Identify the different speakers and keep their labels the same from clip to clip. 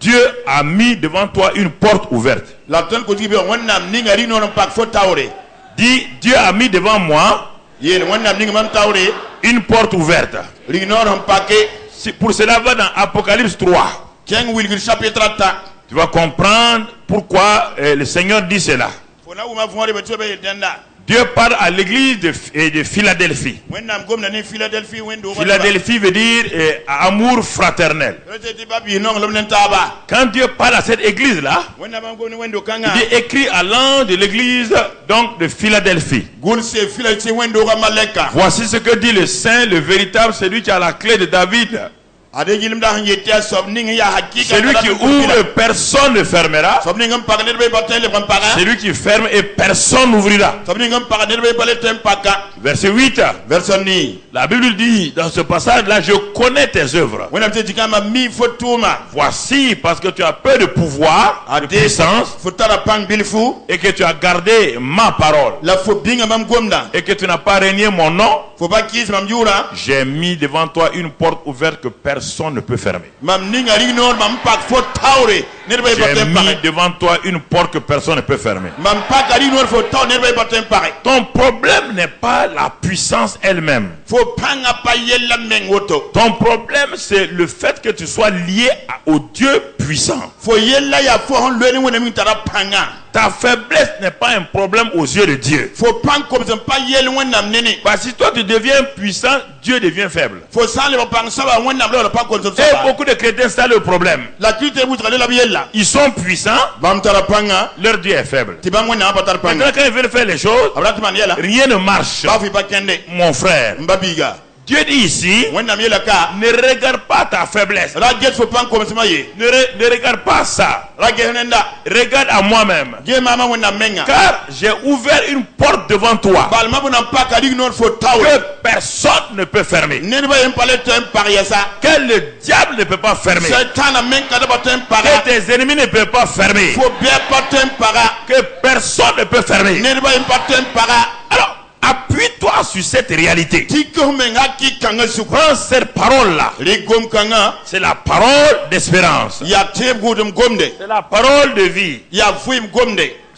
Speaker 1: Dieu a mis devant toi une porte ouverte. Dis, Dieu a mis devant moi une porte ouverte. Pour cela, va dans Apocalypse 3. Tu vas comprendre pourquoi le Seigneur dit cela. Dieu parle à l'église de Philadelphie. Philadelphie veut dire amour fraternel. Quand Dieu parle à cette église-là, il est écrit à l'ange de l'église donc de Philadelphie. Voici ce que dit le Saint, le véritable, celui qui a la clé de David. Celui qui ouvre, personne ne fermera. Celui qui ferme et personne n'ouvrira. Verset 8. La Bible dit dans ce passage-là, je connais tes œuvres. Voici, parce que tu as peu de pouvoir, de puissance, et que tu as gardé ma parole, et que tu n'as pas régné mon nom, j'ai mis devant toi une porte ouverte que personne ne peut fermer. J'ai mis devant toi une porte que personne ne peut fermer. Ton problème n'est pas la puissance elle-même. Ton problème, c'est le fait que tu sois lié au Dieu puissant. Ta faiblesse n'est pas un problème aux yeux de Dieu. Parce que si toi tu deviens puissant, Dieu devient faible. Et beaucoup de chrétiens, c'est le problème. Ils sont puissants, leur Dieu est faible. Maintenant, quand ils veulent faire les choses, rien ne marche. Mon frère, Dieu dit ici, ne regarde pas ta faiblesse. Ne regarde pas ça. Regarde à moi-même. Car j'ai ouvert une porte devant toi que personne ne peut fermer. Que le diable ne peut pas fermer. Que tes ennemis ne peuvent pas fermer. Que personne ne peut fermer. Alors, appuie-toi sur cette réalité. Prends cette parole-là. C'est la parole d'espérance. C'est la parole de vie.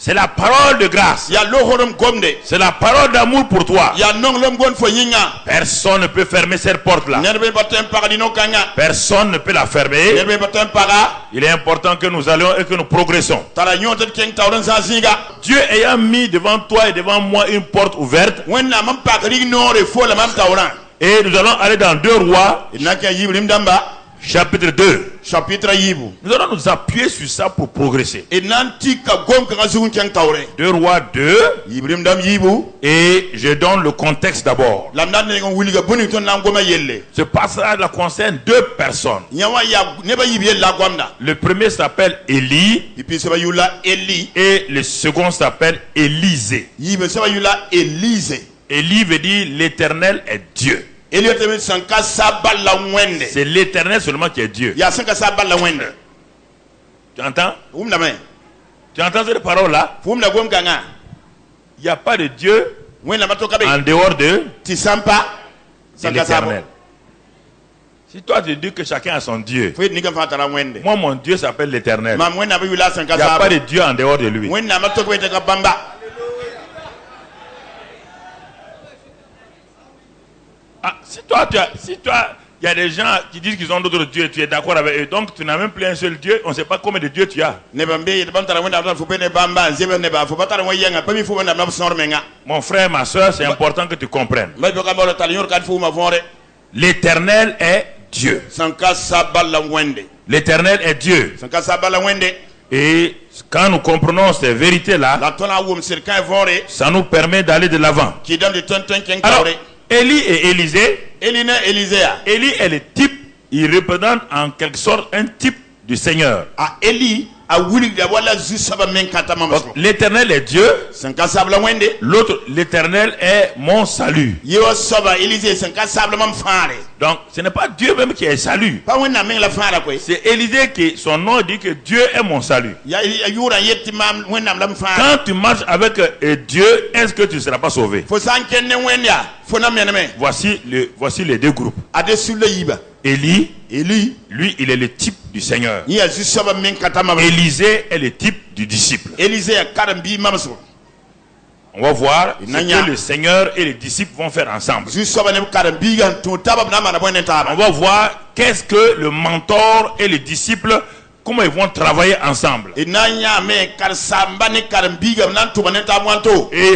Speaker 1: C'est la parole de grâce. C'est la parole d'amour pour toi. Personne ne peut fermer cette porte-là. Personne ne peut la fermer. Il est important que nous allions et que nous progressons. Dieu ayant mis devant toi et devant moi une porte ouverte, et nous allons aller dans 2 Rois, chapitre 2. Nous allons nous appuyer sur ça pour progresser. 2 Rois 2. Et je donne le contexte d'abord. Ce passage-là concerne 2 personnes. Le premier s'appelle Élie. Et le second s'appelle Élisée. Élie veut dire l'Éternel est Dieu. C'est l'Éternel seulement qui est Dieu. Tu entends? Tu entends cette parole-là? Il n'y a pas de Dieu en dehors de l'Éternel. Si toi tu dis que chacun a son Dieu, moi mon Dieu s'appelle l'Éternel. Il n'y a pas de Dieu en dehors de lui. Ah, si toi, il y a des gens qui disent qu'ils ont d'autres dieux et tu es d'accord avec eux, donc tu n'as même plus un seul Dieu, on ne sait pas combien de dieux tu as. Mon frère, ma soeur, c'est important que tu comprennes. L'Éternel est Dieu. L'Éternel est Dieu. Et quand nous comprenons ces vérités-là, ça nous permet d'aller de l'avant. Alors, Élie et Élisée. Élie est le type, il représente en quelque sorte un type du Seigneur. L'Éternel est Dieu. L'autre, l'Éternel est mon salut. Donc ce n'est pas Dieu même qui est salut. C'est Élisée qui, son nom dit que Dieu est mon salut. Quand tu marches avec Dieu, est-ce que tu ne seras pas sauvé? Voici les 2 groupes. Élie, lui, il est le type du Seigneur. Élisée est le type du disciple. On va voir ce que le Seigneur et les disciples vont faire ensemble. On va voir qu'est-ce que le mentor et les disciples, comment ils vont travailler ensemble. Et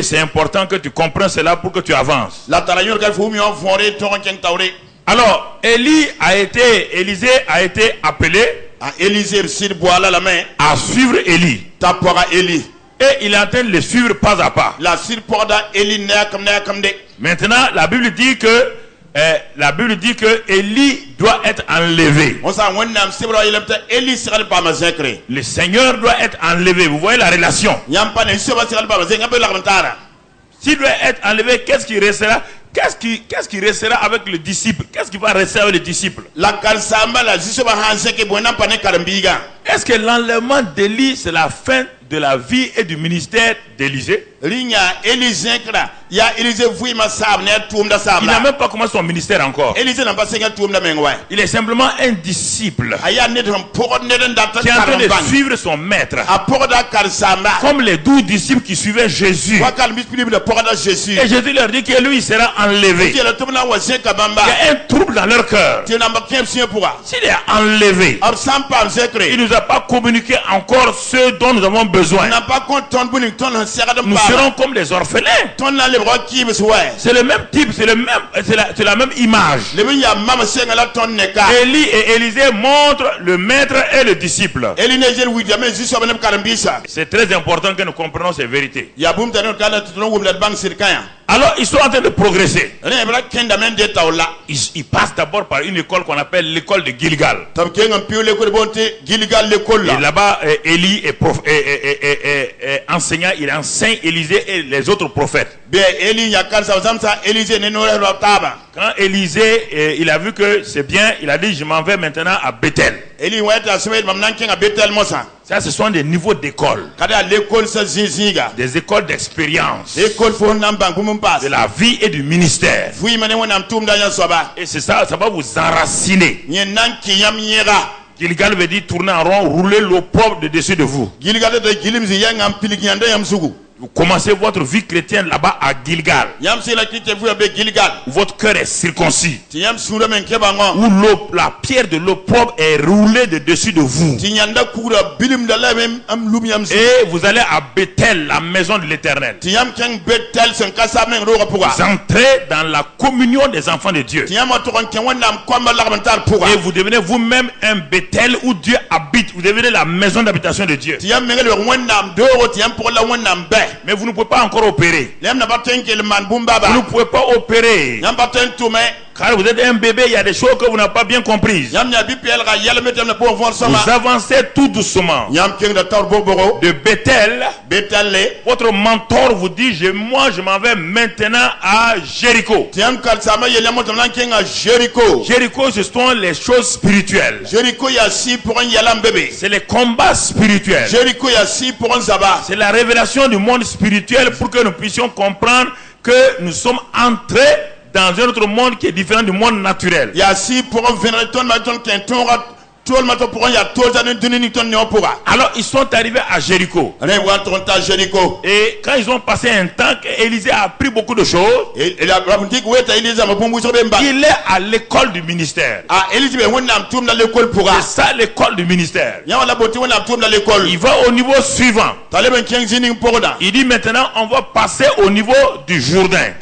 Speaker 1: c'est important que tu comprennes cela pour que tu avances. Alors, Élisée a été appelé à suivre Élie. Et il est en train de le suivre pas à pas. Maintenant, la Bible dit que Élie doit être enlevé. Le Seigneur doit être enlevé. Vous voyez la relation. S'il doit être enlevé, qu'est-ce qui restera? Qu'est-ce qui restera avec le disciple? Qu'est-ce qui va rester avec le disciple? Est-ce que l'enlèvement d'Élie, c'est la fin de la vie et du ministère d'Élisée? Il n'a même pas commencé son ministère encore. Il est simplement un disciple qui est en train de suivre son maître. Comme les 12 disciples qui suivaient Jésus. Et Jésus leur dit que lui, il sera enlevé. Il y a un trouble dans leur cœur. S'il est enlevé, il ne nous a pas communiqué encore ce dont nous avons besoin. Nous serons comme les orphelins. C'est le même type, c'est la même image. Élie et Élisée montrent le maître et le disciple. C'est très important que nous comprenions ces vérités. Alors ils sont en train de progresser. Ils passent d'abord par une école qu'on appelle l'école de Gilgal. Et là-bas, Élie est enseignant, il enseigne Élisée et les autres prophètes. Quand Élisée, il a vu que c'est bien, il a dit je m'en vais maintenant à Bethel. Ça, ce sont des niveaux d'école. Des écoles d'expérience. De la vie et du ministère. Et c'est ça, ça va vous enraciner. Gilgal veut dire tourner en rond, rouler l'opprobre de dessus de vous. Vous commencez votre vie chrétienne là-bas à Gilgal. Où votre cœur est circoncis. Où la pierre de l'opprobre est roulée de dessus de vous. Et vous allez à Bethel, la maison de l'Éternel. Vous entrez dans la communion des enfants de Dieu. Et vous devenez vous-même un Bethel où Dieu habite. Vous devenez la maison d'habitation de Dieu. Mais vous ne pouvez pas encore opérer. Vous ne pouvez pas opérer. Car vous êtes un bébé, il y a des choses que vous n'avez pas bien comprises. Vous avancez tout doucement. De Bethel, votre mentor vous dit, moi je m'en vais maintenant à Jéricho. Jéricho, ce sont les choses spirituelles. C'est les combats spirituels. C'est la révélation du monde spirituel pour que nous puissions comprendre que nous sommes entrés dans un autre monde qui est différent du monde naturel. Alors ils sont arrivés à Jéricho. Et quand ils ont passé un temps, Élisée a appris beaucoup de choses. Il est à l'école du ministère. C'est ça l'école du ministère. Il va au niveau suivant. Il dit maintenant on va passer au niveau du Jourdain.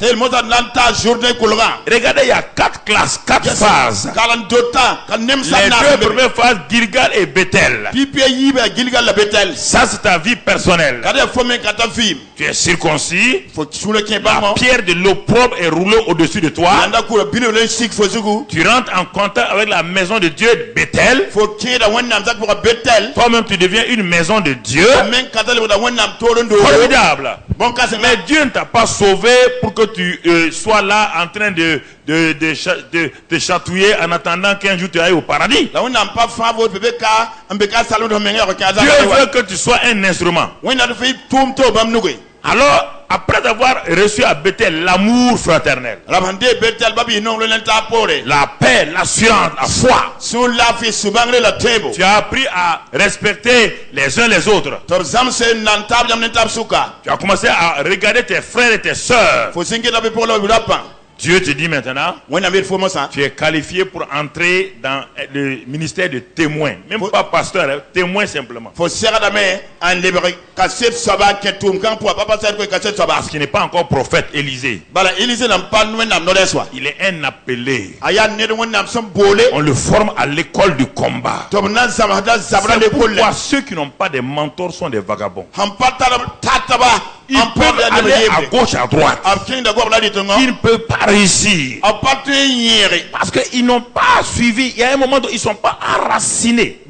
Speaker 1: Regardez, il y a 4 classes, 4 phases. Les 2 premières phases, Gilgal et Bethel. Ça c'est ta vie personnelle. Tu es circoncis. La pierre de l'opprobre est roulée au-dessus de toi. Tu rentres en contact avec la maison de Dieu, Bethel. Toi-même tu deviens une maison de Dieu. Formidable. Mais Dieu ne t'a pas sauvé pour que tu sois là en train de chatouiller en attendant qu'un jour tu ailles au paradis. Dieu veut que tu sois un instrument. Alors, après avoir reçu à Bethel l'amour fraternel, la paix, l'assurance, la foi, tu as appris à respecter les uns les autres. Tu as commencé à regarder tes frères et tes sœurs. Dieu te dit maintenant, tu es qualifié pour entrer dans le ministère de témoin. Même pas pasteur, hein, témoin simplement. Parce qu'il n'est pas encore prophète Élisée. Il est un appelé. On le forme à l'école du combat. C'est pourquoi ceux qui n'ont pas de mentors sont des vagabonds. Ils peuvent aller à gauche, à droite. Ils ne peuvent pas réussir. Parce qu'ils n'ont pas suivi. Il y a un moment où ils ne sont pas enracinés.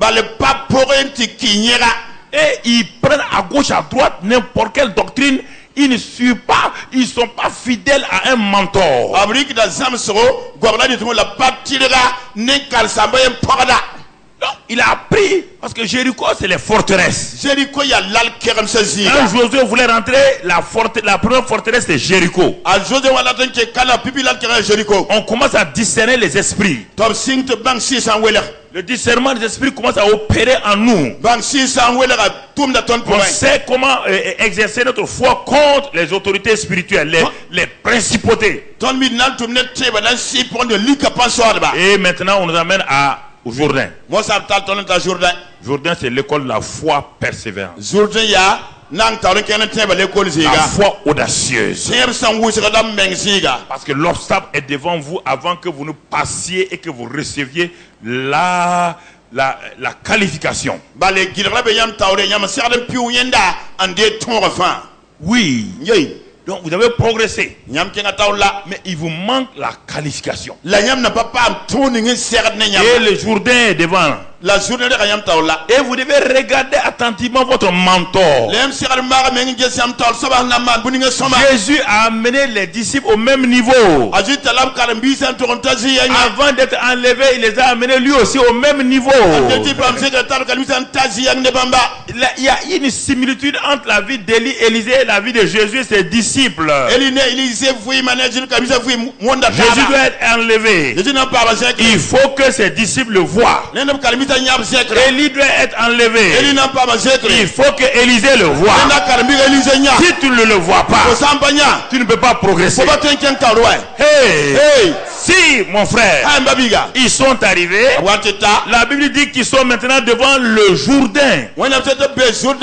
Speaker 1: Et ils prennent à gauche, à droite n'importe quelle doctrine. Ils ne suivent pas. Ils ne sont pas fidèles à un mentor. Il a appris parce que Jéricho c'est les forteresses. Quand Josué voulait rentrer, la première forteresse c'est Jéricho. On commence à discerner les esprits. Le discernement des esprits commence à opérer en nous. On sait comment exercer notre foi contre les autorités spirituelles, les principautés. Et maintenant on nous amène au Jourdain. Jourdain c'est l'école de la foi persévérante. La foi audacieuse. Parce que l'obstacle est devant vous avant que vous ne passiez et que vous receviez la qualification. Oui. Donc vous avez progressé. Mais il vous manque la qualification. Et le Jourdain est devant. Et vous devez regarder attentivement votre mentor. Jésus a amené les disciples au même niveau. Avant d'être enlevé, il les a amenés lui aussi au même niveau. Il y a une similitude entre la vie d'Élie, Élisée et la vie de Jésus et ses disciples. Jésus doit être enlevé. Il faut que ses disciples le voient. Élie doit être enlevé. Il faut que Élisée le voie. Si tu ne le vois pas, tu ne peux pas progresser. Hey. Si mon frère, ils sont arrivés, la Bible dit qu'ils sont maintenant devant le Jourdain. Ils sont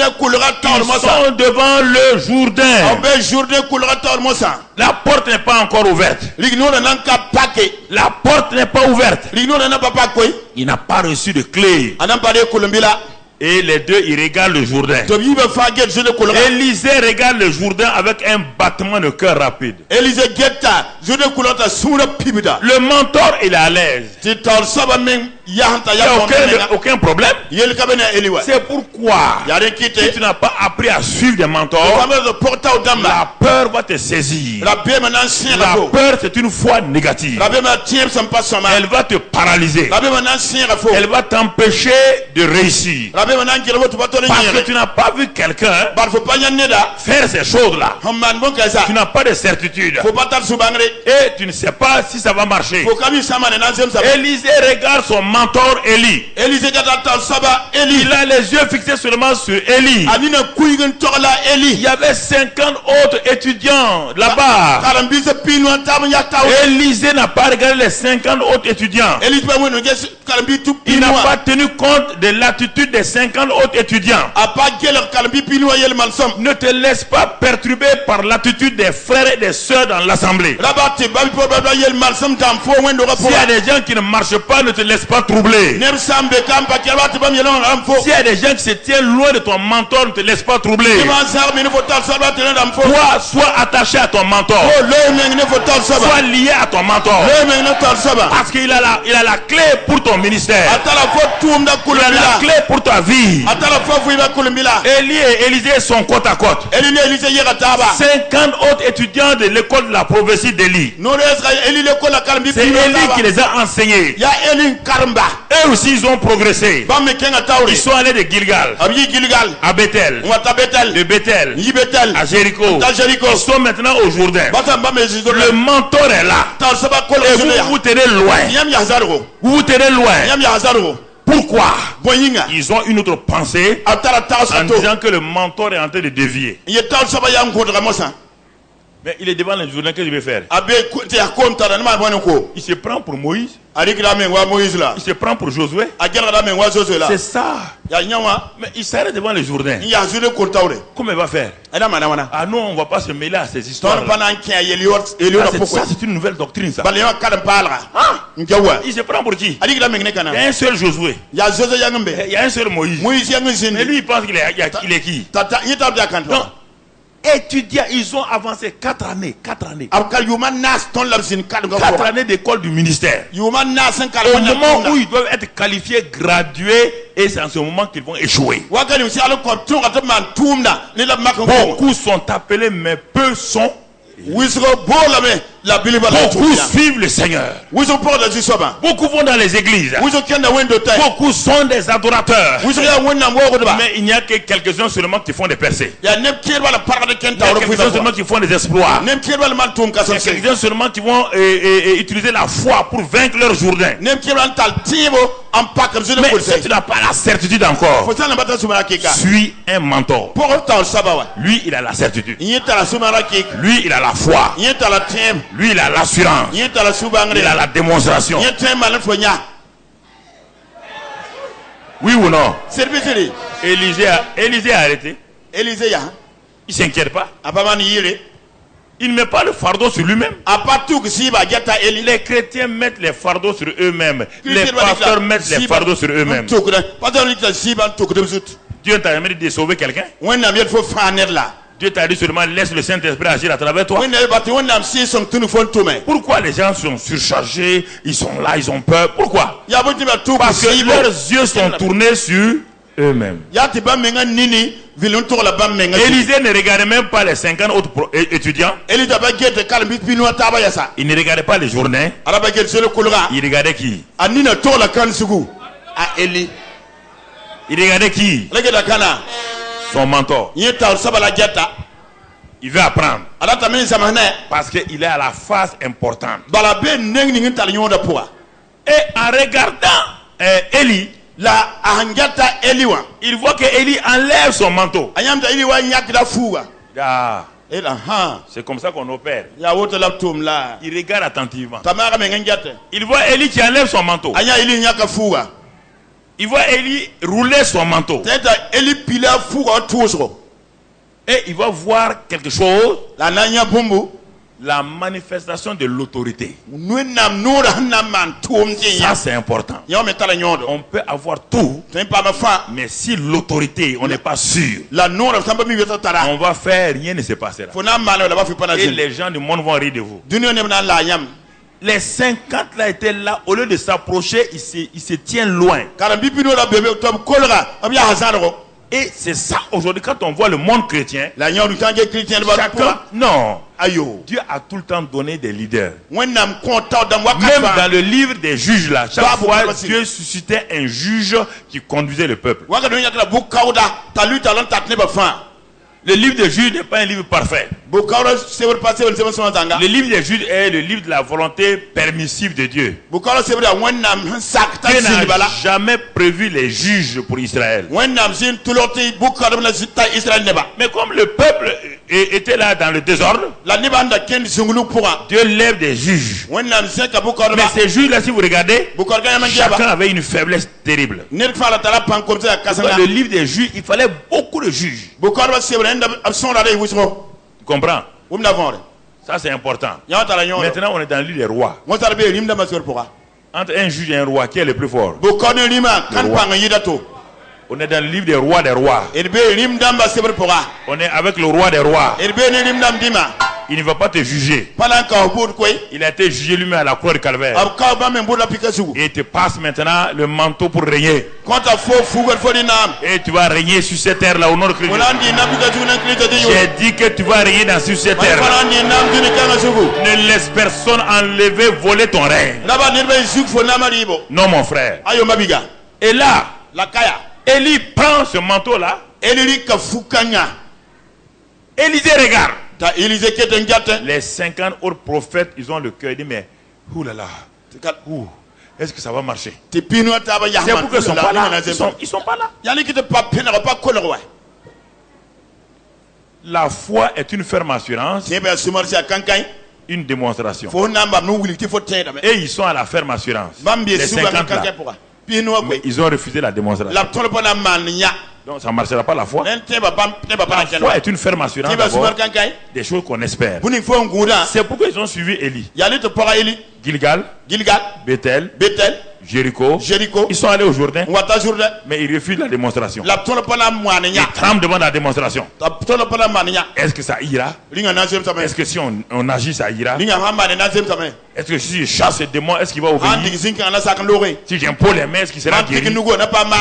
Speaker 1: devant le Jourdain. La porte n'est pas encore ouverte. La porte n'est pas ouverte. Il n'a pas reçu de clé. Et les deux, ils regardent le Jourdain. Élisée regarde le Jourdain avec un battement de cœur rapide. Le mentor, il est à l'aise. Il n'y a aucun problème. C'est pourquoi si tu n'as pas appris à suivre des mentors, la peur va te saisir. La peur, c'est une foi négative. Elle va te paralyser. Elle va t'empêcher de réussir. Parce que tu n'as pas vu quelqu'un faire ces choses-là. Tu n'as pas de certitude. Et tu ne sais pas si ça va marcher. Élisée regarde son mentor Élie. Il a les yeux fixés seulement sur Élie. Il y avait 50 autres étudiants là-bas. Élisée n'a pas regardé les 50 autres étudiants. Il n'a pas tenu compte de l'attitude des 50 autres étudiants. Ne te laisse pas perturber par l'attitude des frères et des sœurs dans l'assemblée. S'il y a des gens qui ne marchent pas, ne te laisse pas troubler. S'il y a des gens qui se tiennent loin de ton mentor, ne te laisse pas troubler. Toi, sois attaché à ton mentor. Sois lié à ton mentor. Parce qu'il a la clé pour ton ministère. Il a la clé pour ta vie. Élie et Élisée sont côte à côte. 50 autres étudiants de l'école de la prophétie d'Élie. C'est Élie qui les a enseignés. Eux aussi ils ont progressé. Ils sont allés de Gilgal à Bethel, de Bethel à Jéricho. Ils sont maintenant au Jourdain. Le mentor est là. Et vous tenez loin. Vous vous tenez loin. Pourquoi? Ils ont une autre pensée en disant que le mentor est en train de dévier. Mais il est devant le Jourdain, que je vais faire? Il se prend pour Moïse. Il se prend pour Josué. C'est ça. Mais il s'arrête devant le Jourdain. Comment il va faire? Ah non, on ne va pas se mêler à ces histoires. Ça, c'est une nouvelle doctrine, ça. Il se prend pour qui? Il y a un seul Josué. Il y a un seul Moïse. Mais lui, il pense qu'il est qui? Non. Étudiants, ils ont avancé 4 années. 4 années. 4 années d'école du ministère. Au moment où ils doivent être qualifiés, gradués, et c'est en ce moment qu'ils vont échouer. Beaucoup sont appelés, mais peu sont. Beaucoup suivent le Seigneur. Beaucoup vont dans les églises. Beaucoup sont des adorateurs. Mais il n'y a que quelques-uns seulement qui font des percées. Il y a quelques-uns seulement qui font des exploits. Il y a quelques-uns seulement qui vont utiliser la foi pour vaincre leur Jourdain. Mais si tu n'as pas la certitude encore, suis un mentor. Lui, il a la certitude. Lui, il a la foi. Lui, il a l'assurance. Il a la démonstration. Oui ou non? Élisée a arrêté. Il ne s'inquiète pas. Il ne met pas le fardeau sur lui-même. Les chrétiens mettent les fardeaux sur eux-mêmes. Les pasteurs mettent les fardeaux sur eux-mêmes. Dieu t'a jamais dit de sauver quelqu'un. Dieu t'a dit seulement laisse le Saint-Esprit agir à travers toi. Pourquoi les gens sont surchargés? Ils sont là, ils ont peur. Pourquoi? Parce que leurs yeux sont tournés sur eux-mêmes. Élisée ne regardait même pas les 50 autres étudiants. Il ne regardait pas les journées. Il regardait qui? Il regardait qui? Son mentor. Il veut apprendre. Parce qu'il est à la phase importante. Et en regardant Élie, il voit que Élie enlève son manteau. C'est comme ça qu'on opère. Il regarde attentivement. Il voit Élie qui enlève son manteau. Il voit Élie rouler son manteau. Et il va voir quelque chose. La manifestation de l'autorité. Ça, c'est important. On peut avoir tout, mais si l'autorité, on n'est pas sûr, on va faire, rien ne se passera. Et les gens du monde vont rire de vous. Les 50 là étaient là, au lieu de s'approcher, ils se tiennent loin. Et c'est ça aujourd'hui, quand on voit le monde chrétien, chacun, non, Dieu a tout le temps donné des leaders. Même dans le livre des juges là, chaque fois Dieu suscitait un juge qui conduisait le peuple. Le livre des juges n'est pas un livre parfait. Le livre des juges est le livre de la volonté permissive de Dieu. Dieu n'a jamais prévu les juges pour Israël. Mais comme le peuple était là dans le désordre, Dieu lève des juges. Mais ces juges-là, si vous regardez, chacun avait une faiblesse terrible. Le livre des juges, il fallait beaucoup de juges. Tu comprends? Ça c'est important. Maintenant on est dans le livre des rois. Entre un juge et un roi, qui est le plus fort? Le roi. On est dans le livre des rois des rois. On est avec le roi des rois. Il ne va pas te juger. Il a été jugé lui-même à la croix de Calvaire. Et il te passe maintenant le manteau pour régner. Et tu vas régner sur cette terre là au nom de Christ. J'ai dit que tu vas régner sur cette terre là. Ne laisse personne enlever, voler ton règne. Non mon frère. Et là, Élie prend ce manteau là. Élisée regarde. Les 50 autres prophètes, ils ont le cœur. Ils disent mais, oulala, est-ce que ça va marcher? C'est pour qu'ils ne sont pas là. Ils sont pas là. La foi est une ferme assurance. Une démonstration. Et ils sont à la ferme assurance. Les 50 là. Mais ils ont refusé la démonstration. Donc ça ne marchera pas la foi. La foi est une ferme assurance des choses qu'on espère. C'est pourquoi ils ont suivi Élie. Gilgal, Bethel, Jéricho. Ils sont allés au Jourdain, mais ils refusent la démonstration. Ils tremblent devant la démonstration. Est-ce que ça ira? Est-ce que si on agit, ça ira? Est-ce que si je chasse ces démons, est-ce qu'il va obéir? Si j'impose les mains, est-ce qu'il sera guéri?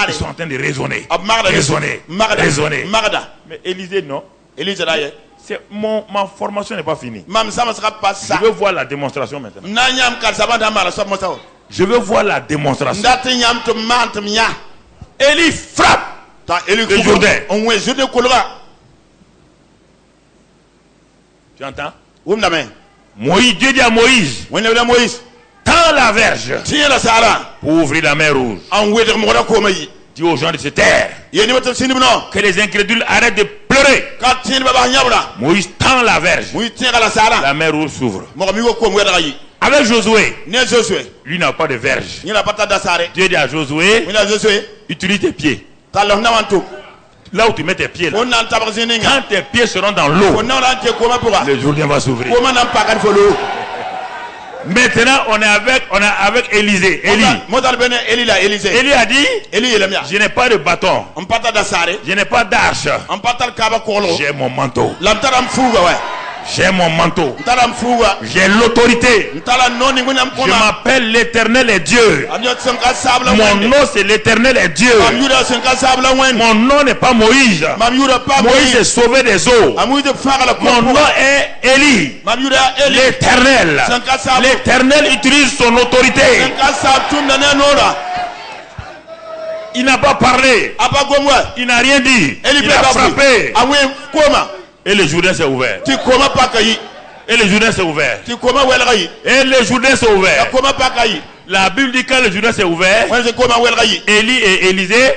Speaker 1: Ils sont en train de raisonner. Raisonner. Mais Élisée, non. Ma formation n'est pas finie. Je veux voir la démonstration maintenant. Je veux voir la démonstration. Élie frappe le Jourdain. Tu entends? Moïse, Dieu dit à Moïse, tends la verge pour ouvrir la mer rouge. Dis aux gens de se taire, que les incrédules arrêtent de pleurer. Moïse tend la verge, la mer rouge s'ouvre. Avec Josué, lui n'a pas de verge. Dieu dit à Josué, utilise tes pieds. Là où tu mets tes pieds là, quand tes pieds seront dans l'eau, le Jourdain va s'ouvrir. Maintenant on est avec Élisée. Élie a dit, je n'ai pas de bâton, je n'ai pas d'arche, j'ai mon manteau. J'ai mon manteau. J'ai l'autorité. Je m'appelle l'Éternel est Dieu. Mon nom c'est l'Éternel est Dieu. Mon nom n'est pas Moïse. Moïse est sauvé des eaux. Mon nom est Élie. L'Éternel. L'Éternel utilise son autorité. Il n'a pas parlé. Il n'a rien dit. Il a frappé. Et le Jourdain s'est ouvert. Et le Jourdain s'est ouvert. Et le Jourdain s'est ouvert. La Bible dit quand le Jourdain s'est ouvert, Élie et Élisée,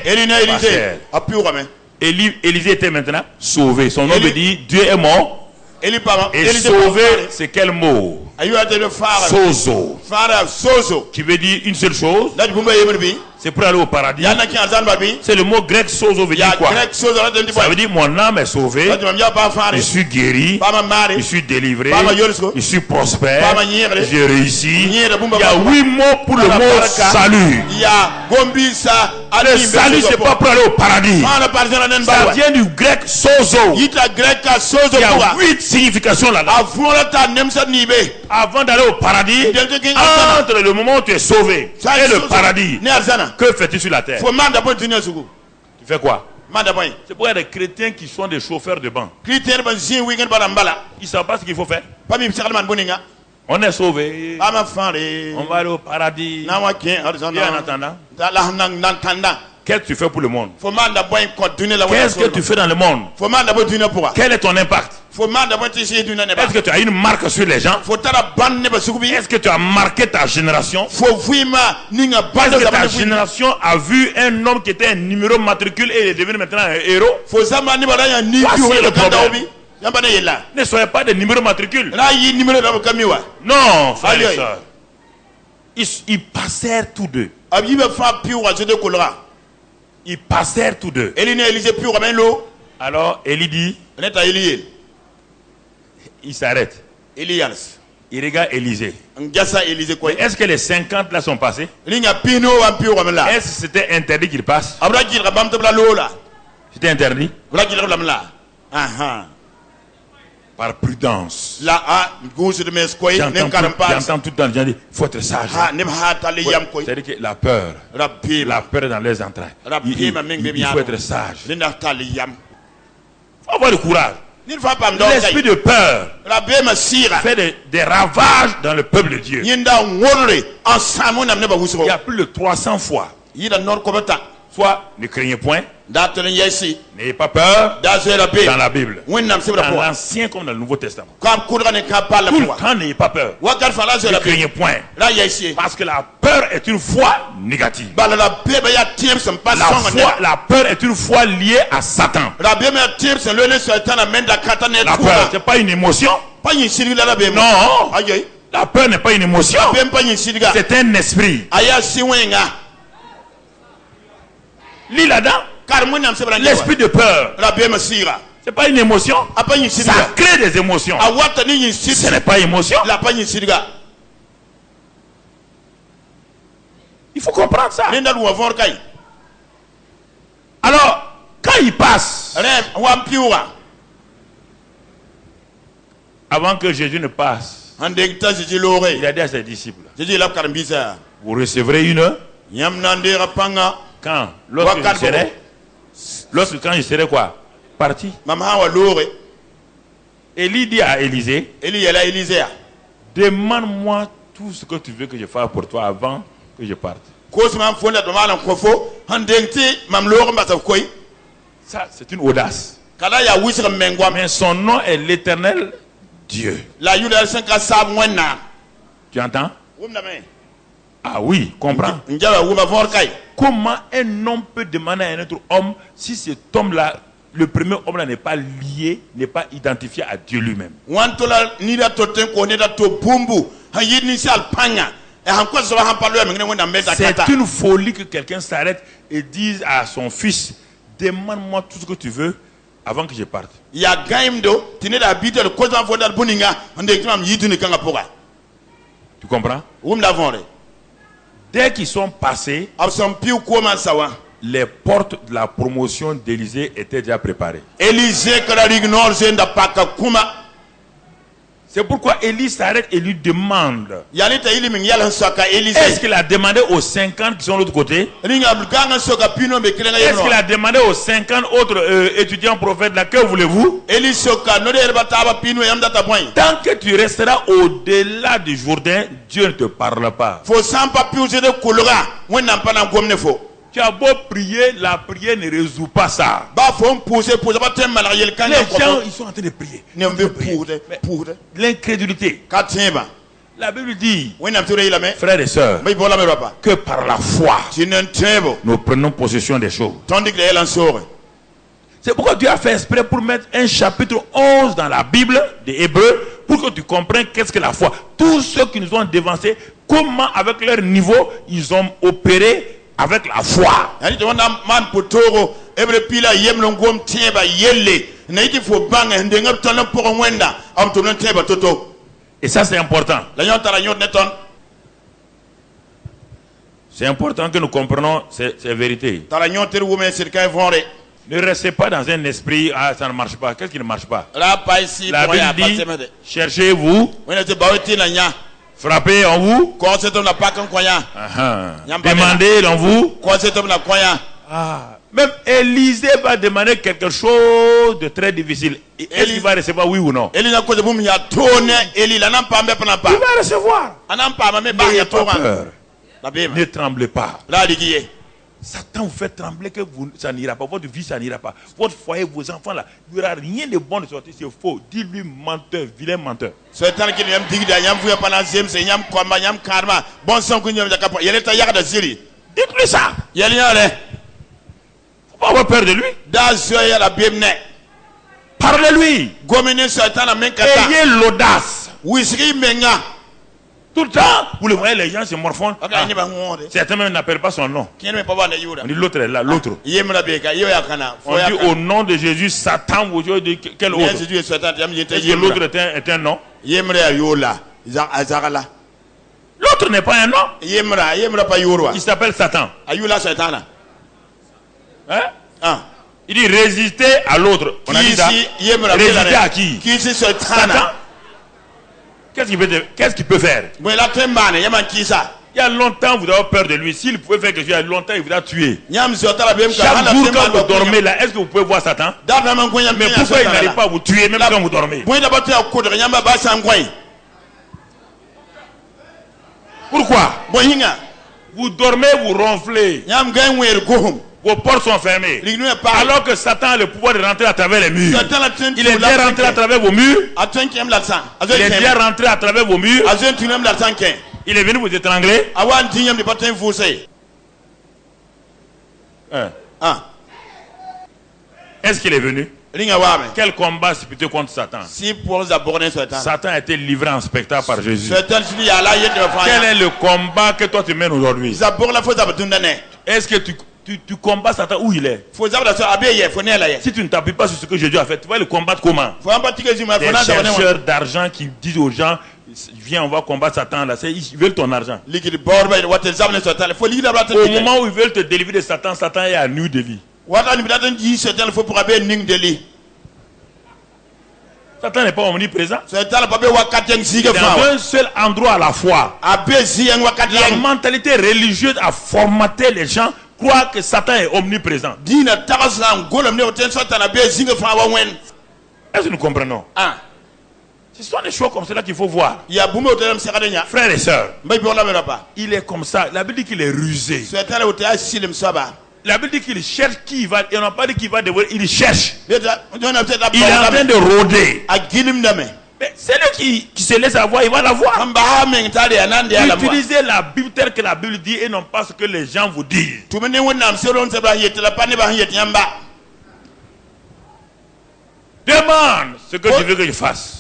Speaker 1: Élisée était maintenant sauvé. Son nom veut dire Dieu est mort. Et sauvé, c'est quel mot? Sozo. Qui veut dire une seule chose. C'est pour aller au paradis. C'est le mot grec sozo veut dire quoi? Ça veut dire mon âme est sauvée. Je suis guéri. Je suis délivré. Je suis prospère. J'ai réussi. Il y a 8 mots pour le mot salut. Le salut c'est pas pour aller au paradis. Ça vient du grec sozo. Il y a 8 significations là-dedans. Avant d'aller au paradis, entre le moment où tu es sauvé et le paradis, que fais-tu sur la terre? Tu fais quoi? C'est pour des chrétiens qui sont des chauffeurs de banc. Ils ne savent pas ce qu'il faut faire. On est sauvé. On va aller au paradis. Et en attendant, qu'est-ce que tu fais pour le monde? Qu'est-ce que tu fais dans le monde? Quel est ton impact? Est-ce que tu as une marque sur les gens? Est-ce que tu as marqué ta génération? Est-ce que ta génération a vu un homme qui était un numéro matricule et il est devenu maintenant un héros? Voici le problème. Ne soyez pas des numéros matricules. Non, frères et sœurs. Ils passèrent tous deux. Ils passèrent tous deux. Alors Élie dit, il s'arrête. il regarde Élisée. Est-ce que les 50 là sont passés? Est-ce que c'était interdit qu'il passe? C'était interdit? Par prudence. J'entends tout le temps les gens dire, il faut être sage. C'est-à-dire que la peur est dans les entrailles. Il faut être sage. Il faut avoir le courage. L'esprit de peur fait des ravages dans le peuple de Dieu. Il y a plus de 300 fois. Soit ne craignez point, n'ayez pas peur dans la Bible, dans l'Ancien comme dans le Nouveau Testament. Tout le temps n'ayez pas peur, ne craignez point, parce que la peur est une foi négative. La peur est une foi liée à Satan. La peur, ce n'est pas une émotion. Non, la peur n'est pas une émotion, c'est un esprit. Lis là-dedans. L'esprit de peur. C'est pas une émotion. Ça crée des émotions. Ce n'est pas émotion. Il faut comprendre ça. Alors, quand il passe, avant que Jésus ne passe, il a dit à ses disciples, vous recevrez une. Quand quand je serai quoi? Parti. Élie dit à Élisée, demande-moi tout ce que tu veux que je fasse pour toi avant que je parte. Ça, c'est une audace. Mais son nom est l'Éternel Dieu. Tu entends? Ah oui, comprends. Comment un homme peut demander à un autre homme si cet homme-là, le premier homme-là n'est pas lié, n'est pas identifié à Dieu lui-même? C'est une folie que quelqu'un s'arrête et dise à son fils, demande-moi tout ce que tu veux avant que je parte. Tu comprends? Dès qu'ils sont passés, les portes de la promotion d'Élisée étaient déjà préparées. C'est pourquoi Élie s'arrête et lui demande. Est-ce qu'il a demandé aux 50 qui sont de l'autre côté? Est-ce qu'il a demandé aux 50 autres étudiants prophètes là, que voulez-vous? Tant que tu resteras au-delà du Jourdain, Dieu ne te parle pas. Tu as beau prier, la prière ne résout pas ça. Les gens, ils sont en train de prier. L'incrédulité. La Bible dit, frères et sœurs, que par la foi, nous prenons possession des choses. C'est pourquoi Dieu a fait exprès pour mettre un chapitre 11 dans la Bible des Hébreux, pour que tu comprennes qu'est-ce que la foi. Tous ceux qui nous ont dévancés, comment avec leur niveau, ils ont opéré avec la foi. Et ça c'est important. C'est important que nous comprenions ces vérités. Ne restez pas dans un esprit, ah ça ne marche pas. Qu'est-ce qui ne marche pas? La Bible dit, cherchez-vous, frappez en vous, demandez en vous. Même Élisée va demander quelque chose de très difficile. Est-ce qu'il va recevoir oui ou non? Il va recevoir. N'ayez pas peur. Ne tremblez pas. Satan vous fait trembler que ça n'ira pas. Votre vie, ça n'ira pas. Votre foyer, vos enfants, là, il n'y aura rien de bon de sortir. C'est faux. Dis-lui menteur, vilain menteur. Dites-lui ça. Il ne faut pas avoir peur de lui. Parlez-lui. Ayez l'audace. Tout le temps, vous le voyez, les gens se morfondent. Certains même n'appellent pas son nom. On dit l'autre est là, l'autre. On dit au nom de Jésus, Satan, vous dites quel autre? Est-ce que l'autre est un nom? L'autre n'est pas un homme. Il s'appelle Satan. Hein? Il dit résister à l'autre. On a dit ça. Résister à qui? Satan. Qu'est-ce qu'il peut faire? Il y a longtemps, vous avez peur de lui. S'il pouvait faire quelque chose, il y a longtemps, il vous a tué. Chaque jour, quand vous dormez là, est-ce que vous pouvez voir Satan? Mais pourquoi il n'arrive pas à vous tuer même quand vous dormez? Pourquoi? Vous dormez, vous ronflez. Vos portes sont fermées. Alors que Satan a le pouvoir de rentrer à travers les murs. Il est bien rentré à travers vos murs. Il est bien rentré à travers vos murs. Il est venu vous étrangler. Est-ce qu'il est venu? Quel combat spirituel contre Satan? Satan a été livré en spectacle par Jésus. Quel est le combat que toi tu mènes aujourd'hui? Est-ce que tu combats Satan où il est? Si tu ne t'appuies pas sur ce que Jésus a fait, tu vas le combattre comment? Des chercheurs d'argent qui disent aux gens, viens, on va combattre Satan là. Ils veulent ton argent. Au moment où ils veulent te délivrer de Satan, Satan est à nu de vie. Satan n'est pas omniprésent. Dans un seul endroit à la fois. La mentalité religieuse a formaté les gens croient que Satan est omniprésent. Est-ce que nous comprenons? Ce sont des choses comme cela qu'il faut voir. Frères et sœurs, il est comme ça. La Bible dit qu'il est rusé. La Bible dit qu'il cherche qui va. Il n'a pas dit qu'il va devoir. Il cherche. Il est en train de rôder. Mais c'est lui qui se laisse avoir, il va l'avoir. Utilisez la Bible telle que la Bible dit et non pas ce que les gens vous disent. Demande ce que tu veux que je fasse.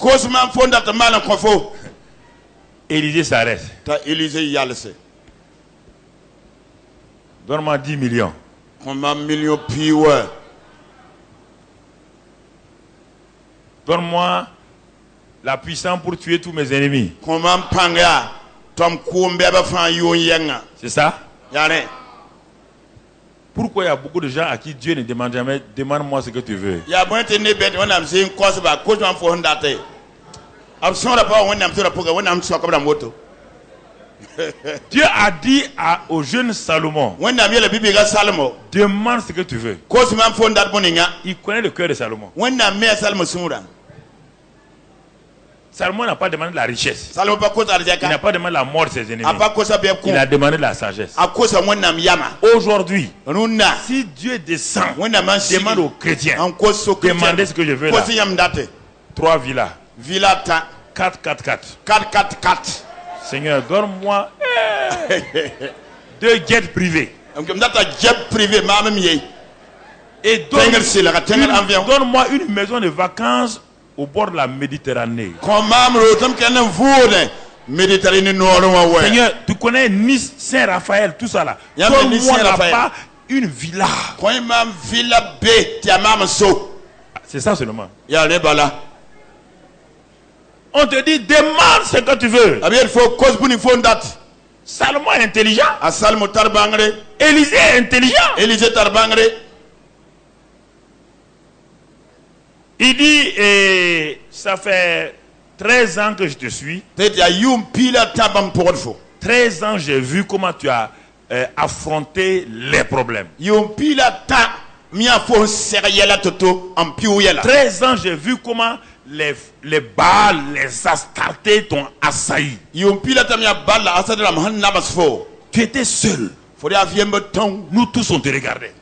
Speaker 1: Élisée s'arrête. Donne-moi 10 millions. Donne-moi la puissance pour tuer tous mes ennemis. C'est ça? Pourquoi il y a beaucoup de gens à qui Dieu ne demande jamais, demande-moi ce que tu veux? Dieu a dit au jeune Salomon, demande ce que tu veux. Il connaît le cœur de Salomon. Salomon n'a pas demandé la richesse. Il n'a pas demandé la mort de ses ennemis. Il a demandé la sagesse. Aujourd'hui, si Dieu descend, demande aux chrétiens, demandez ce que je veux là. 3 villas. 4. Seigneur, donne-moi 2 jets privés. Et donne-moi une maison de vacances au bord de la Méditerranée. Seigneur, tu connais Nice, Saint-Raphaël, tout ça là. Donne-moi là-bas une villa. C'est ça seulement. On te dit, demande ce que tu veux. Salomon est intelligent. Élisée est intelligent. Il dit, ça fait 13 ans que je te suis. 13 ans, j'ai vu comment tu as affronté les problèmes. 13 ans, j'ai vu comment les Baals, les Astartés t'ont assailli. Tu étais seul. Nous tous on te regardait.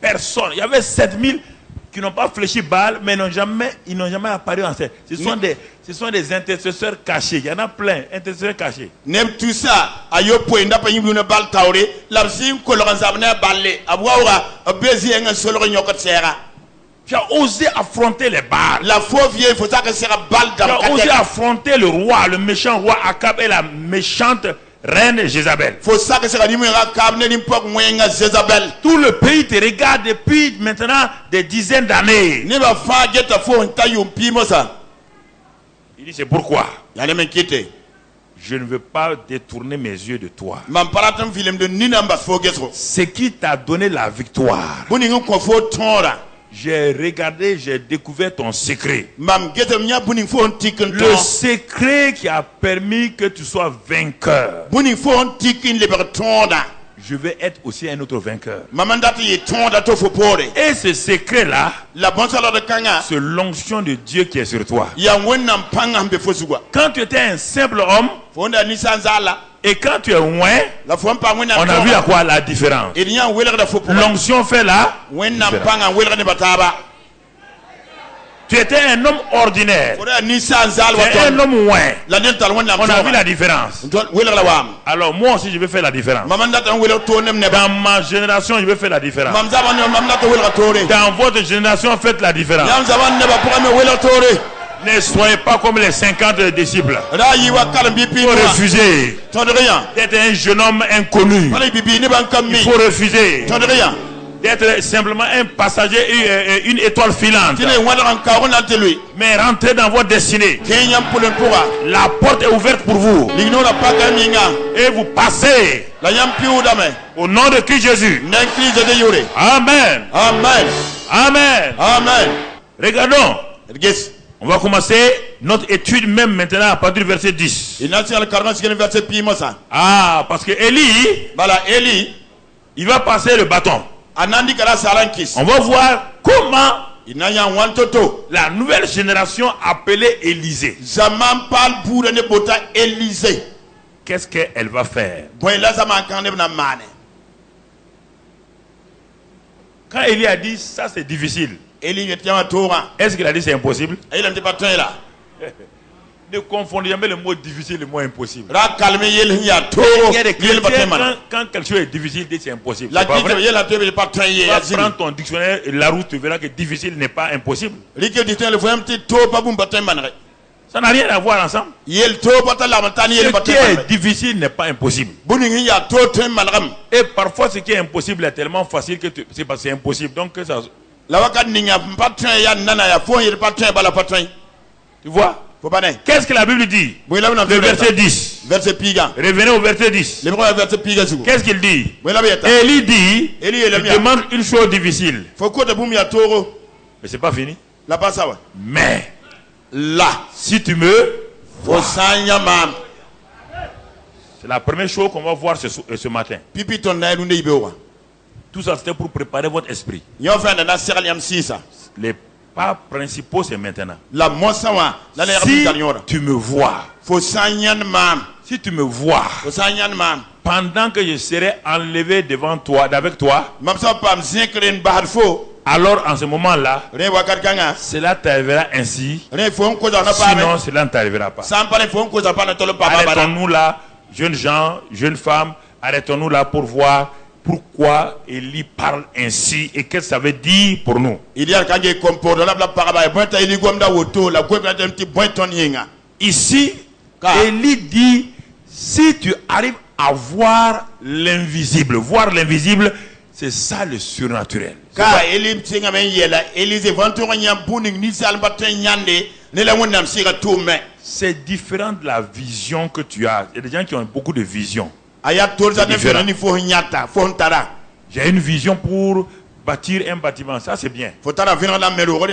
Speaker 1: Personne. Il y avait 7000 qui n'ont pas fléchi Baal, mais ils n'ont jamais apparu en scène. Ce sont des intercesseurs cachés. Il y en a plein, intercesseurs cachés. Tu as osé affronter les Baals. Tu as osé affronter le roi, le méchant roi Akab et la méchante reine Jézabel. Tout le pays te regarde depuis maintenant des dizaines d'années. Il dit c'est pourquoi je ne veux pas détourner mes yeux de toi. Ce qui t'a donné la victoire. J'ai regardé, j'ai découvert ton secret. Le secret qui a permis que tu sois vainqueur. Je vais être aussi un autre vainqueur. Et ce secret-là, c'est l'onction de Dieu qui est sur toi. Quand tu étais un simple homme, et quand tu es loin, on a vu à quoi la différence. L'onction fait la différence. Tu étais un homme ordinaire. Tu es un homme loin. On a vu la différence. Alors moi aussi je vais faire la différence. Dans ma génération je vais faire la différence. Dans votre génération faites la différence. Ne soyez pas comme les 50 disciples. Il faut refuser d'être un jeune homme inconnu. Il faut refuser d'être simplement un passager et une étoile filante. Mais rentrez dans votre destinée. La porte est ouverte pour vous. Et vous passez. Au nom de Christ Jésus. Amen. Amen. Amen. Amen. Regardons. On va commencer notre étude même maintenant à partir du verset 10. Ah, parce que Élie, il va passer le bâton. On va voir comment la nouvelle génération appelée Élisée. Qu'est-ce qu'elle va faire? Quand Élie a dit ça c'est difficile, est-ce qu'il a dit c'est impossible? Ne confondez jamais le mot difficile et le mot impossible. Il y a des chrétiens, quand quelque chose est difficile, c'est impossible. C'est pas vrai. Tu vas prendre ton dictionnaire et la route, tu verras que difficile n'est pas impossible. Ça n'a rien à voir ensemble. Ce qui est difficile n'est pas impossible. Et parfois ce qui est impossible est tellement facile que c'est parce que c'est impossible. Donc ça... Tu vois? Qu'est-ce que la Bible dit? Le verset 10. Revenez au verset 10. Qu'est-ce qu'il dit? Élie dit, il demande une chose difficile. Mais c'est pas fini. Mais là, si tu me vois, c'est la première chose qu'on va voir ce matin. Tout ça c'était pour préparer votre esprit. Les pas principaux c'est maintenant. Si tu me vois, si tu me vois, pendant que je serai enlevé devant toi, avec toi, alors en ce moment-là, cela t'arrivera ainsi. Sinon, cela ne t'arrivera pas. Arrêtons-nous là, jeunes gens, jeunes femmes, arrêtons-nous là pour voir pourquoi Élie parle ainsi et qu'est-ce que ça veut dire pour nous. Ici, Élie dit, si tu arrives à voir l'invisible, c'est ça le surnaturel. C'est différent de la vision que tu as. Il y a des gens qui ont beaucoup de visions. J'ai une vision pour bâtir un bâtiment, ça c'est bien.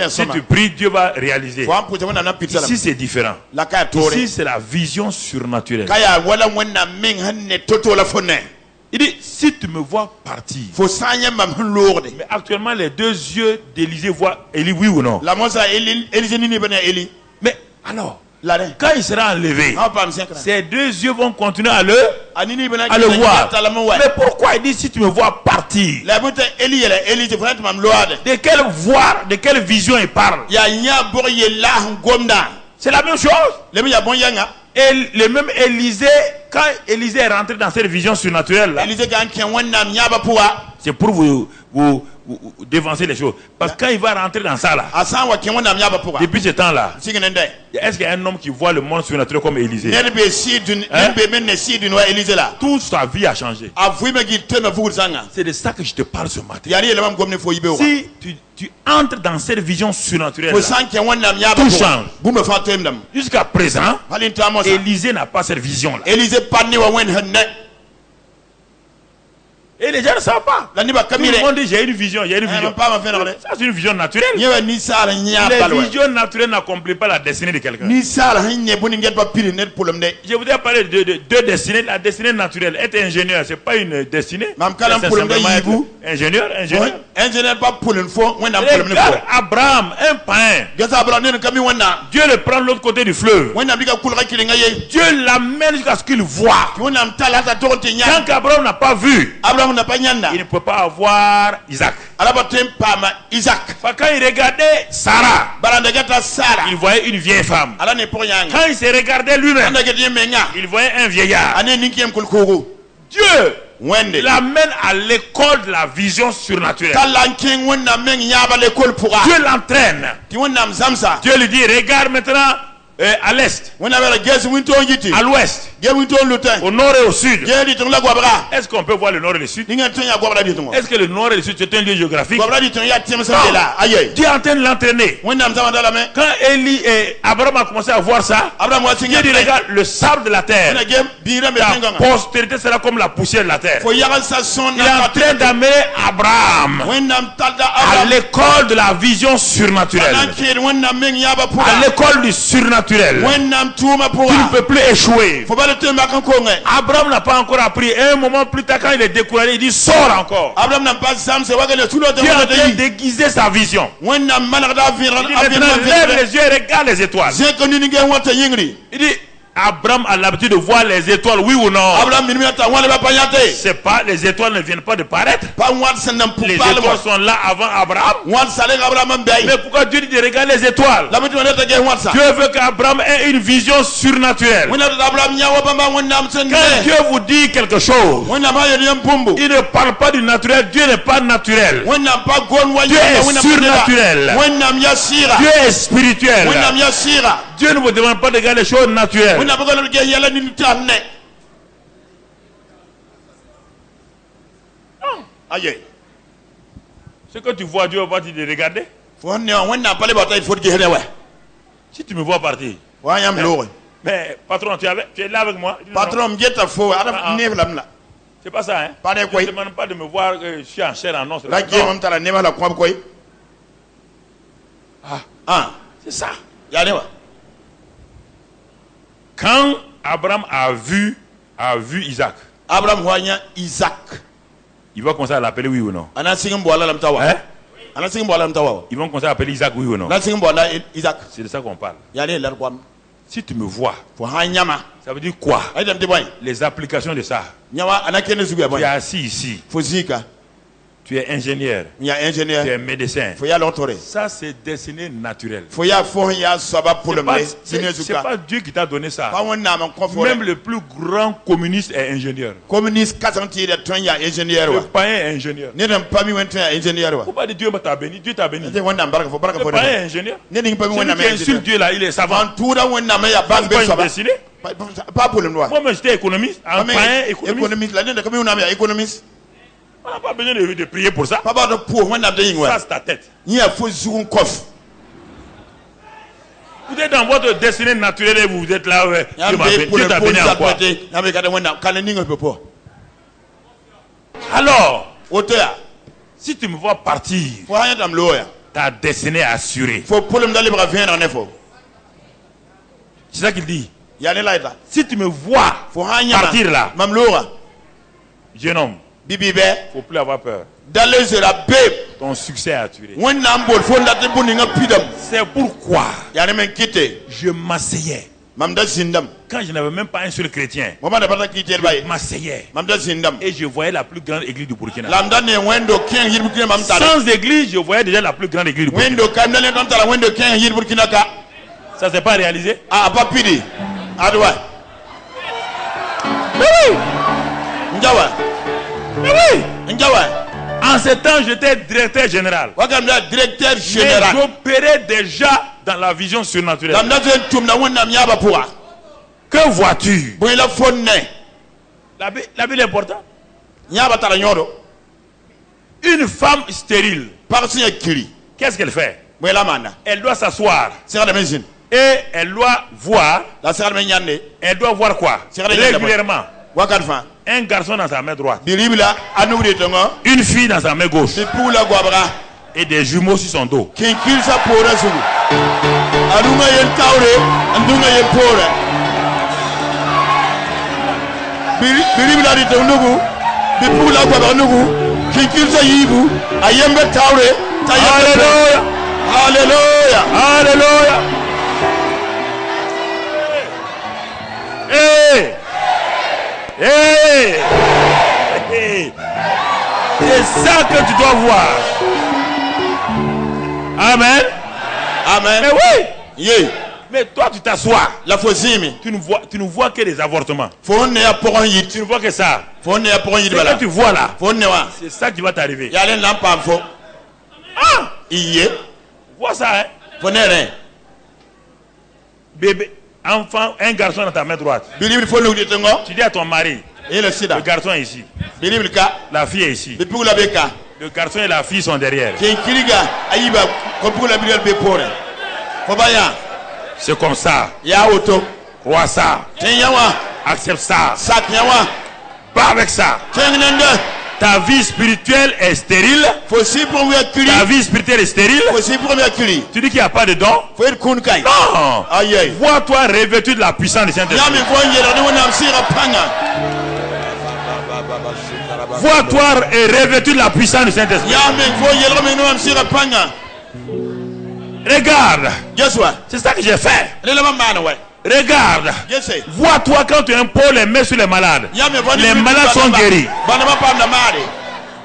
Speaker 1: Si tu pries, Dieu va réaliser. Ici c'est différent. Ici c'est la vision surnaturelle. Il dit, si tu me vois partir. Mais actuellement les deux yeux d'Élisée voient Élie, oui ou non? Mais alors, quand il sera enlevé, ses deux yeux vont continuer à le voir. Mais pourquoi il dit si tu me vois partir? De quelle vision il parle? C'est la même chose. Et le même Élisée, quand Élisée est rentré dans cette vision surnaturelle là, c'est pour vous dévancer les choses. Parce que quand il va rentrer dans ça là, depuis ce temps-là, est-ce qu'il y a un homme qui voit le monde surnaturel comme Élisée? Toute sa vie a changé. C'est de ça que je te parle ce matin. Si tu entres dans cette vision surnaturelle, tout change. Jusqu'à présent, Élisée n'a pas cette vision-là. Et les gens ne savent pas. Tout le monde dit j'ai une vision, j'ai une vision. Ça c'est une vision naturelle. Les visions naturelles n'accomplissent pas la destinée de quelqu'un. Je voudrais parler de deux destinées. La destinée naturelle, être ingénieur, c'est pas une destinée. C'est simplement être ingénieur. Regarde Abraham, un païen. Dieu le prend de l'autre côté du fleuve. Dieu l'amène jusqu'à ce qu'il voit. Quand Abraham n'a pas vu, il ne peut pas avoir Isaac. Quand il regardait Sarah, il voyait une vieille femme. Quand il se regardait lui-même, il voyait un vieillard. Dieu l'amène à l'école de la vision surnaturelle. Dieu l'entraîne. Dieu lui dit, regarde maintenant à l'est, à l'ouest, au nord et au sud. Est-ce qu'on peut voir le nord et le sud? Est-ce que le nord et le sud c'est un lieu géographique? Non. Dieu est en train de l'entraîner. Quand Abraham a commencé à voir ça, Dieu dit regarde le sable de la terre, ta postérité sera comme la poussière de la terre. Il est en train d'amener Abraham à l'école de la vision surnaturelle, à l'école du surnaturel. Tu ne peux plus échouer. Abraham n'a pas encore appris. Et un moment plus tard, quand il est découragé, il dit sors encore. Dieu est en train de déguiser sa vision. Il dit maintenant lève les yeux et regarde les étoiles. Il dit Abraham a l'habitude de voir les étoiles, oui ou non? C'est pas, les étoiles ne viennent pas de paraître. Les étoiles sont là avant Abraham. Mais pourquoi Dieu dit de regarder les étoiles? Dieu veut qu'Abraham ait une vision surnaturelle. Quand Dieu vous dit quelque chose, il ne parle pas du naturel. Dieu n'est pas naturel. Dieu est surnaturel. Dieu est spirituel. Dieu ne vous demande pas de regarder les choses naturelles. Ce que tu vois, Dieu va te dire de regarder. Si tu me vois partir, mais patron, tu es là avec moi. Patron, c'est pas ça, hein? Je ne demande pas de me voir, je suis en chair en os. C'est ça. Quand Abraham a vu Isaac, il va commencer à l'appeler oui ou non? Ils vont commencer à appeler Isaac oui ou non? C'est de ça qu'on parle. Si tu me vois, ça veut dire quoi? Les applications de ça. Tu es assis ici. Tu es ingénieur. Tu es médecin. Ça, c'est destiné naturel. C'est pas Dieu qui t'a donné ça. Même le plus grand communiste est ingénieur. Le païen est ingénieur. Pourquoi Dieu t'a béni? Dieu t'a béni. Le païen est ingénieur. Celui qui insulte Dieu là, il est savant. Pourquoi il est destiné? Moi, j'étais économiste. Un païen économiste. On n'a pas besoin de prier pour ça. Ça, c'est ta tête. Vous êtes dans votre destinée naturelle et vous êtes là. Dieu t'a béni en quoi? Alors, si tu me vois partir, ta destinée est assurée. C'est ça qu'il dit. Si tu me vois partir là, jeune homme, il ne faut plus avoir peur. Ton succès est assuré. C'est pourquoi je m'asseyais. Quand je n'avais même pas un seul chrétien, je m'asseyais et je voyais la plus grande église du Burkina. Sans église, je voyais déjà la plus grande église du Burkina. Ça ne s'est pas réalisé? Mais oui! En ce temps, j'étais directeur général. Directeur général. Mais j'opérais déjà dans la vision surnaturelle. Que vois-tu? La Bible est importante. Une femme stérile, qu'est-ce qu'elle fait? Elle doit s'asseoir. Et elle doit voir. Elle doit voir quoi? Régulièrement. Un garçon dans sa main droite. Une fille dans sa main gauche. Et des jumeaux sur son dos. Alléluia. Alléluia. Hey. Hey. Hey. C'est ça que tu dois voir. Amen. Amen. Mais oui. Yeah. Mais toi tu t'assois. Tu ne vois que des avortements. Tu ne vois que ça. Ce que tu vois là, c'est ça qui va t'arriver. Ah. Vois ça, hein. Bébé, enfant, un garçon dans ta main droite. Tu dis à ton mari, le garçon est ici. La fille est ici. Le garçon et la fille sont derrière. C'est comme ça. Crois ça. Accepte ça. Pas avec ça. Ta vie spirituelle est stérile. Ta vie spirituelle est stérile. Tu dis qu'il n'y a pas de don. Non. Vois-toi revêtu de la puissance du Saint-Esprit. Vois-toi revêtu de la puissance du Saint-Esprit. Regarde. C'est ça que j'ai fait. Regarde. Vois-toi quand tu imposes les mains sur les malades. Les malades sont guéris.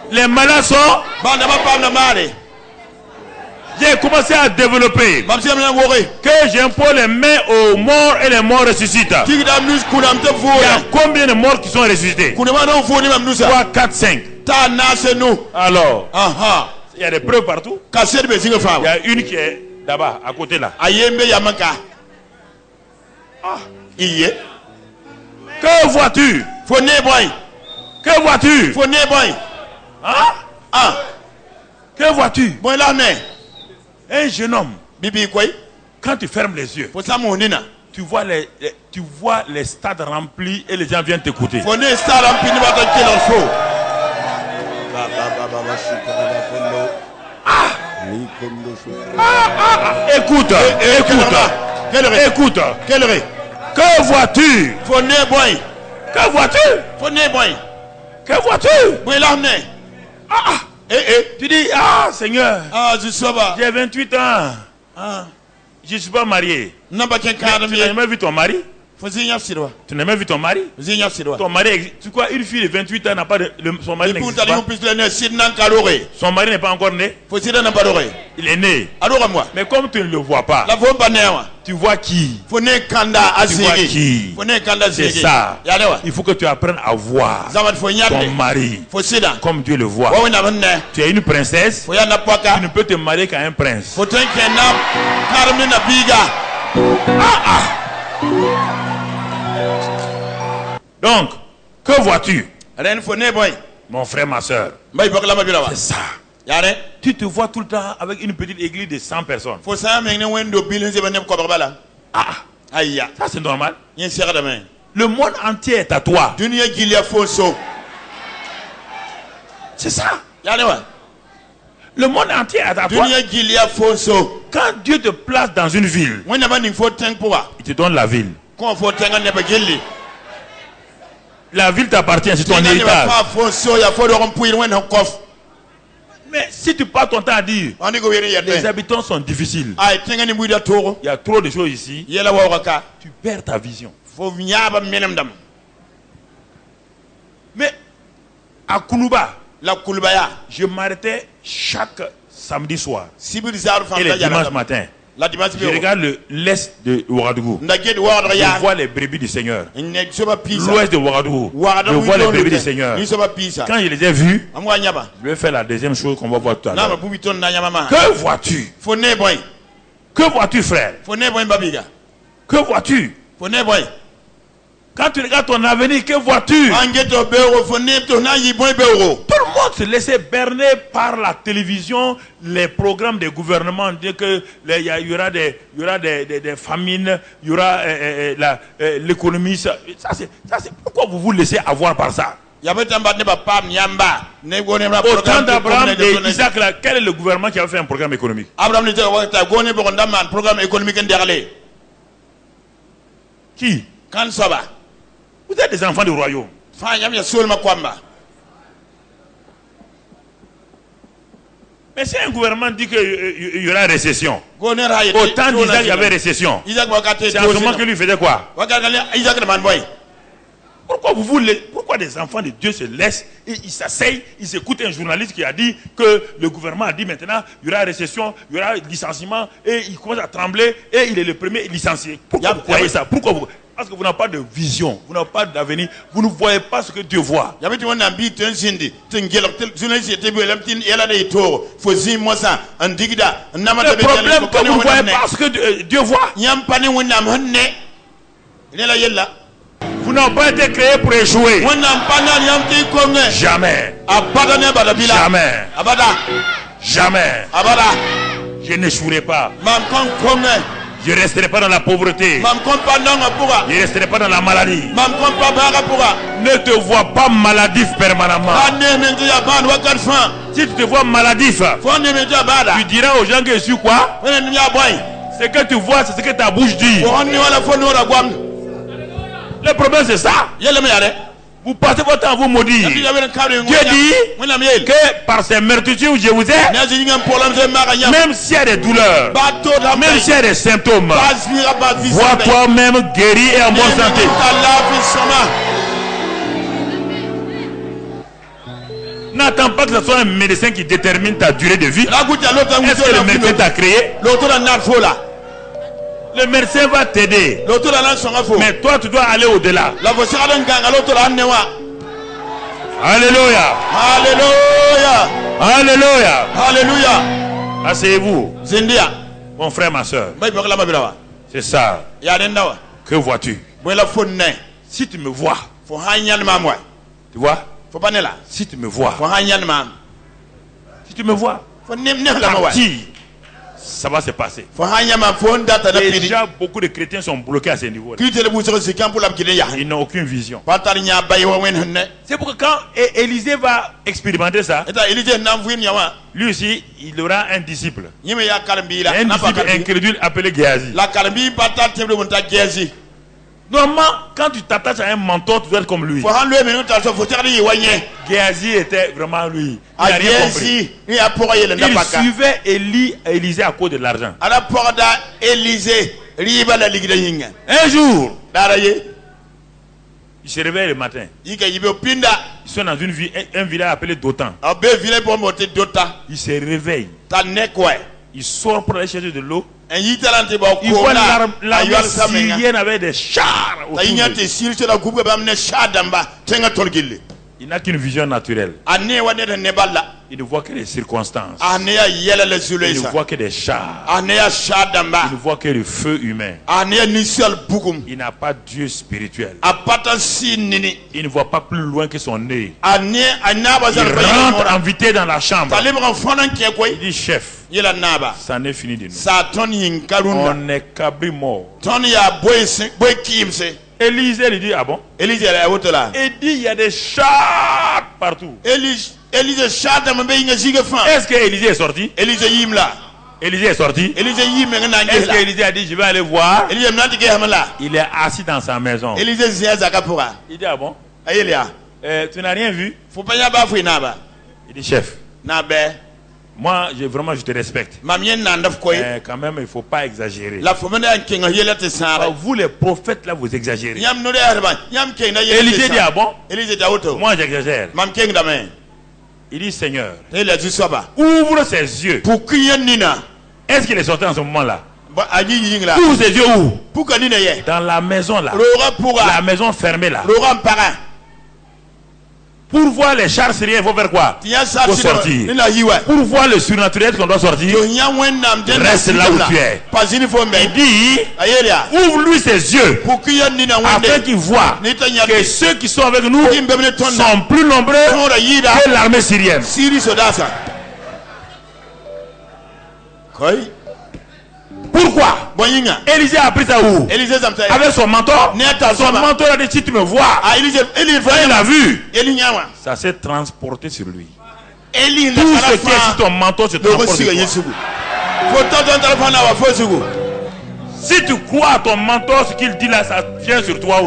Speaker 1: Les malades sont. J'ai commencé à développer que j'impose les mains aux morts et les morts ressuscitent. Il y a combien de morts qui sont ressuscités? 3, 4, 5. Alors, il y a des preuves partout. Il y a une qui est là-bas, à côté là. Ah. Que vois-tu? Que vois-tu? Hein? Que vois-tu? Un jeune homme. Quand tu fermes les yeux, tu vois les stades remplis et les gens viennent t'écouter. Écoute. Que vois-tu? Que vois-tu? Que vois-tu? Tu dis, Seigneur, j'ai 28 ans. Je ne suis pas marié. Tu n'as jamais vu ton mari? Tu n'as jamais vu ton mari? Ton mari, tu crois, une fille de 28 ans n'a pas de. Son mari n'existe pas. Son mari n'est pas encore né. Il est né. Mais comme tu ne le vois pas, tu vois qui? Tu vois qui? C'est ça. Il faut que tu apprennes à voir ton mari comme Dieu le voit. Tu es une princesse. Tu ne peux te marier qu'à un prince. Donc, que vois-tu? Mon frère, ma soeur. C'est ça. Tu te vois tout le temps avec une petite église de 100 personnes. Ça c'est normal. Le monde entier est à toi. C'est ça. Le monde entier est à toi. Quand Dieu te place dans une ville, il te donne la ville. La ville t'appartient, c'est ton héritage. Mais si tu passes ton temps à dire les habitants sont difficiles, il y a trop de choses ici, tu perds ta vision. Mais à Koulouba, je m'arrêtais chaque samedi soir et le dimanche matin Je regarde l'est de Ouagadougou. Je vois les brebis du Seigneur. L'ouest de Ouagadougou. Je vois les brebis du Seigneur. Quand je les ai vus, je vais faire la deuxième chose qu'on va voir tout à l'heure. Que vois-tu? Que vois-tu, frère? Que vois-tu? Quand tu regardes ton avenir, que vois-tu? Tout le monde se laissait berner par la télévision, les programmes des gouvernements, dire que il y aura des famines, il y aura l'économie. Ça c'est pourquoi vous vous laissez avoir par ça? Au temps d'Abraham et Isaac, quel est le gouvernement qui a fait un programme économique? Qui? Vous êtes des enfants du royaume. Mais si un gouvernement dit qu'il y aura récession, au temps d'Isaac il y avait récession, c'est en ce moment que lui faisait quoi? Pourquoi des enfants de Dieu se laissent et ils s'asseyent, ils écoutent un journaliste qui a dit que le gouvernement a dit maintenant il y aura récession, il y aura licenciement et il commence à trembler et il est le premier licencié. Pourquoi vous croyez ça? Parce que vous n'avez pas de vision, vous n'avez pas d'avenir, vous ne voyez pas ce que Dieu voit. Le problème, que vous ne voyez pas ce que Dieu voit. Vous n'avez pas été créé pour échouer. Jamais. Jamais. Jamais. Je n'échouerai pas. Je ne resterai pas dans la pauvreté. Je ne resterai pas dans la maladie. Ne te vois pas maladif permanemment. Si tu te vois maladif, tu diras aux gens que je suis quoi? Ce que tu vois, c'est ce que ta bouche dit. Le problème c'est ça. Vous passez votre temps à vous maudire. Dieu dit que par ces meurtrissures je vous ai. Même s'il y a des douleurs, même s'il y a des symptômes, vois toi-même guéri et en bonne santé. N'attends pas que ce soit un médecin qui détermine ta durée de vie. Est-ce que le médecin t'a créé? Le médecin va t'aider. Mais toi, tu dois aller au-delà. Alléluia. Alléluia. Alléluia. Alléluia. Asseyez-vous. Mon frère, ma soeur. C'est ça. Que vois-tu? Si tu me vois. Tu vois? Si tu me vois. Si tu me vois. Ça va se passer. Déjà, beaucoup de chrétiens sont bloqués à ce niveau. Ils n'ont aucune vision. C'est pourquoi quand Élisée va expérimenter ça, lui aussi, il aura un disciple. Un disciple incrédule appelé Géasi. Normalement, quand tu t'attaches à un mentor, tu dois être comme lui. Géasi était vraiment lui. Il n'a rien compris. Il suivait Élisée à cause de l'argent. Un jour, il se réveille le matin. Ils sont dans un village appelé Dotan. Il se réveille. Il sort pour aller chercher de l'eau. Il voit l'armée syrienne avec des chars autour de lui. Il n'a qu'une vision naturelle. Il ne voit que les circonstances. Il ne voit que des chars. Il ne voit que le feu humain. Il n'a pas Dieu spirituel. Il ne voit pas plus loin que son nez. Il rentre invité dans la chambre. Il dit chef, ça n'est fini de nous. On est cabri mort. Élisée lui dit ah bon? Il dit il y a des chars partout. Est-ce que Élisée est sorti? Élisée est sorti. Est-ce que Élisée a dit je vais aller voir? Il est assis dans sa maison. Il dit ah bon? Tu n'as rien vu? Il dit chef, moi je te respecte. Quand même il ne faut pas exagérer. Vous les prophètes là vous exagérez. Élisée dit ah bon? Moi j'exagère. Il dit Seigneur, ouvre ses yeux. Est-ce qu'il est sorti en ce moment là? Tous ses yeux où? Dans la maison là. La maison fermée là. Pour voir les chars syriens, il faut faire quoi? Il faut sortir. Pour voir le surnaturel qu'on doit sortir, reste là où tu es. Il dit, ouvre-lui ses yeux, afin qu'il voit que ceux qui sont avec nous sont plus nombreux que l'armée syrienne. Pourquoi? Élisée a pris ça où? Avec son mentor. Son mentor a dit, si tu me vois, il a vu. Ça s'est transporté sur lui. Tout ce qui est sur ton mentor se transporte sur toi. Si tu crois à ton mentor, ce qu'il dit là, ça vient sur toi.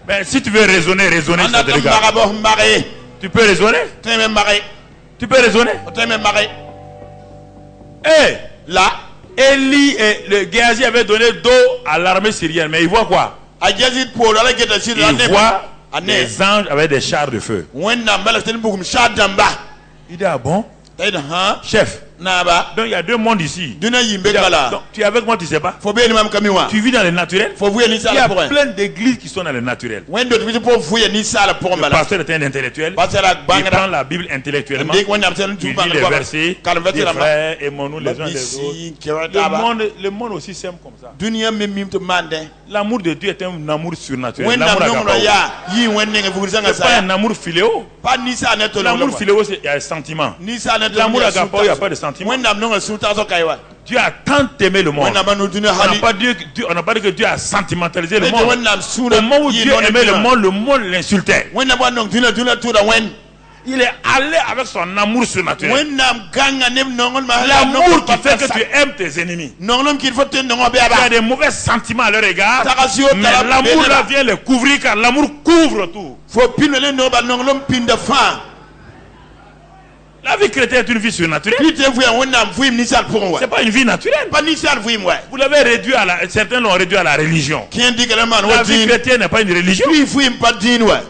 Speaker 1: Mais si tu veux raisonner, ça te regarde. Tu peux raisonner? Tu peux raisonner? Et là, Élie et le Géasi avaient donné d'eau à l'armée syrienne. Mais il voit quoi? Il voit des anges avec des chars de feu. Il dit, ah bon? Chef, donc il y a deux mondes ici. Donc, tu es avec moi, tu ne sais pas. Tu vis dans le naturel. Il y a plein d'églises qui sont dans le naturel. Le pasteur est un intellectuel. Il prend la Bible intellectuellement. Il lit les versets. Les frères, aimons-nous les uns les autres. Le monde aussi s'aime comme ça. L'amour de Dieu est un amour surnaturel. L'amour c'est pas un amour philéo. L'amour philéo, il y a un sentiment. L'amour agapao, il n'y a pas de sentiment. Dieu a tant aimé le monde. On n'a pas dit que Dieu a sentimentalisé le monde. Au moment où Dieu aimait le monde l'insultait. Il est allé avec son amour surnaturel. L'amour qui fait que tu aimes tes ennemis. Tu as des mauvais sentiments à leur égard. Mais l'amour là vient les couvrir, car l'amour couvre tout. La vie chrétienne est une vie surnaturelle. C'est pas une vie naturelle. Vous l'avez réduit à certains l'ont réduit à la religion. La vie chrétienne n'est pas une religion.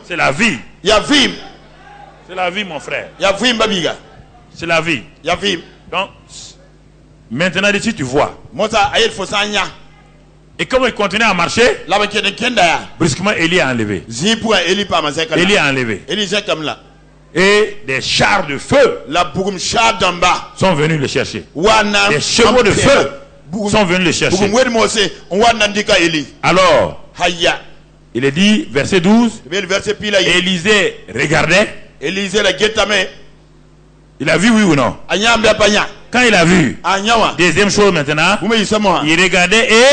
Speaker 1: C'est la vie. C'est la vie, mon frère. C'est la vie. Donc, maintenant ici tu vois. Et comme il continuait à marcher, brusquement Élie a enlevé. Élie a enlevé. Et des chars de feu sont venus le chercher. Des chevaux de feu sont venus le chercher. Alors, il est dit, verset 12, Élisée regardait. Il a vu, oui ou non? Quand il a vu, deuxième chose maintenant, il regardait et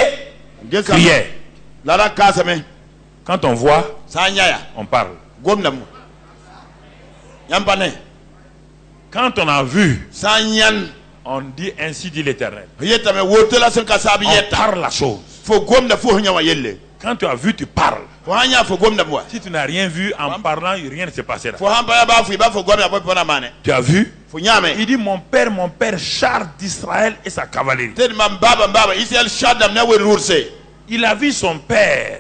Speaker 1: criait. Quand on voit, on parle. Quand on a vu, on dit ainsi dit l'Éternel. On parle la chose. Quand tu as vu, tu parles. Si tu n'as rien vu, en parlant, rien ne se passera. Tu as vu? Il dit mon père, char d'Israël et sa cavalerie. Il a vu son père.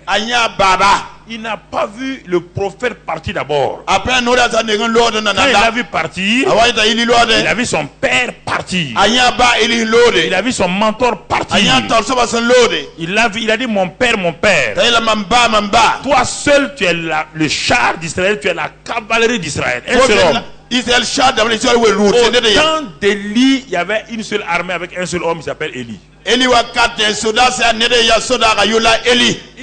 Speaker 1: Il n'a pas vu le prophète partir d'abord. Quand il a vu partir, il a vu son père partir. Il a vu son mentor partir. Il a dit mon père. Toi seul, tu es le char d'Israël, tu es la cavalerie d'Israël. Un seul homme. Au temps d'Élie, il y avait une seule armée avec un seul homme, il s'appelle Élie. Il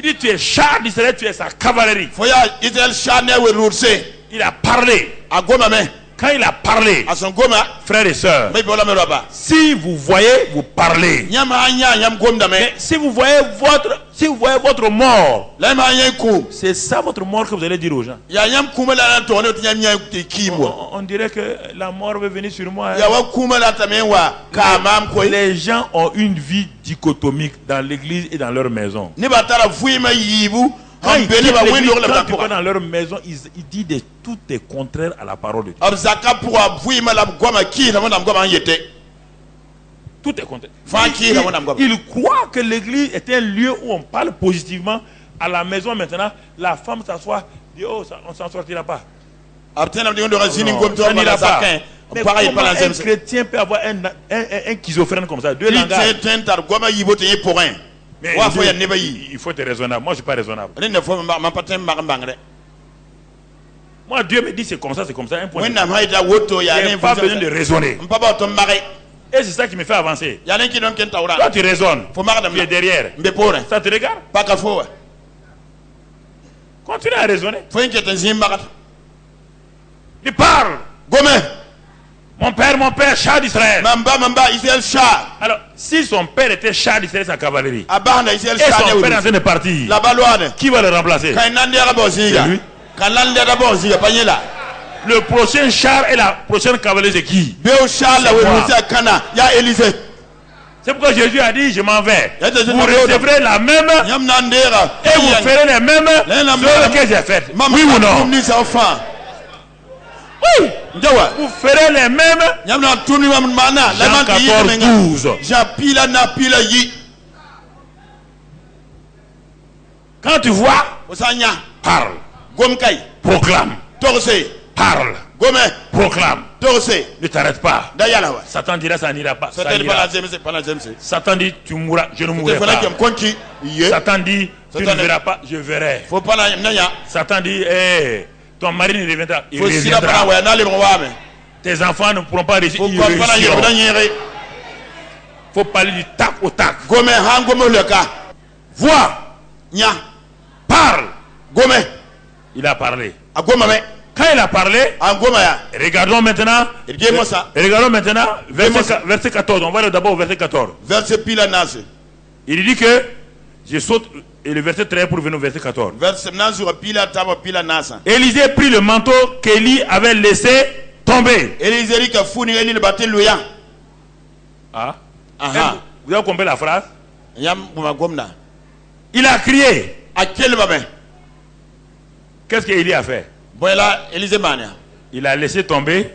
Speaker 1: dit tu es char d'Israël, tu es sa cavalerie. Il a parlé. Quand il a parlé, frères et sœurs, si vous voyez, vous parlez. Mais si vous voyez votre mort, c'est ça votre mort que vous allez dire aux gens. On dirait que la mort va venir sur moi. Les gens ont une vie dichotomique dans l'église et dans leur maison. Quand ils vont dans leur maison, ils disent tout est contraire à la parole de Dieu. Tout est contraire. Ils croient que l'église est un lieu où on parle positivement. À la maison maintenant, la femme s'assoit, dit oh, on ne s'en sortira pas. Ça n'ira pas. Mais comment un chrétien peut avoir un schizophrène comme ça, deux langages? Mais il faut être raisonnable. Moi, je ne suis pas raisonnable. Moi, Dieu me dit c'est comme ça, un point. Il n'y a pas besoin de raisonner. Et c'est ça qui me fait avancer. Toi, tu raisonnes. Tu es derrière. Ça te regarde? Continue à raisonner. Il parle. Mon père, char d'Israël. Alors, si son père était char d'Israël, sa cavalerie, et son père est en train de partir, qui va le remplacer? C'est lui. Le prochain char et la prochaine cavalerie, c'est qui? C'est pourquoi Jésus a dit, je m'en vais. Vous recevrez la même et vous ferez les mêmes œuvres que j'ai faites. Oui ou non? Oui. Vous ferez les mêmes. Jean 14, 12. Quand tu vois, parle. Proclame. Parle. Proclame. Ne t'arrête pas. Satan dira ça n'ira pas. Satan dit tu mourras, je ne mourrai pas. Satan dit tu ne verras pas, je verrai. Satan dit ton mari ne reviendra. Il reviendra. Tes enfants ne pourront pas réussir. Il faut parler du tac au tac. Vois. Parle. Il a parlé. Quand il a parlé, regardons maintenant verset 14. On va aller d'abord au verset 14. Il dit que je saute et le verset 13 pour venir au verset 14. Élisée prit le manteau qu'Élie avait laissé tomber. Ah. Vous avez compris la phrase? Il a crié. Qu'est-ce qu'Élie a fait? Il a laissé tomber.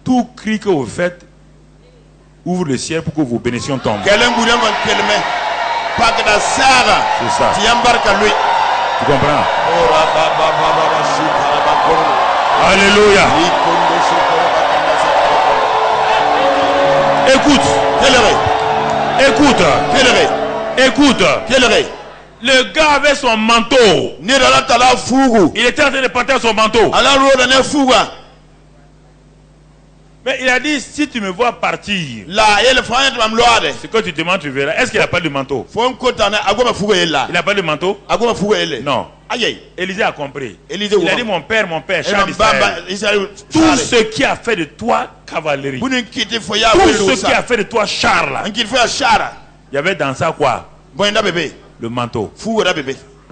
Speaker 1: Tout cri que vous faites ouvre le ciel pour que vos bénédictions tombent. C'est ça. Tu comprends? Alléluia. Écoute. Le gars avait son manteau. Il était en train de porter son manteau. Mais il a dit, si tu me vois partir, ce que tu demandes, tu verras. Est-ce qu'il n'a pas de manteau? Il n'a pas de manteau? Non. Élisée a compris. Il a dit, mon père, char d'Israël, tout ce qui a fait de toi cavalerie, tout ce qui a fait de toi char là, il y avait dans ça quoi? Le manteau. Il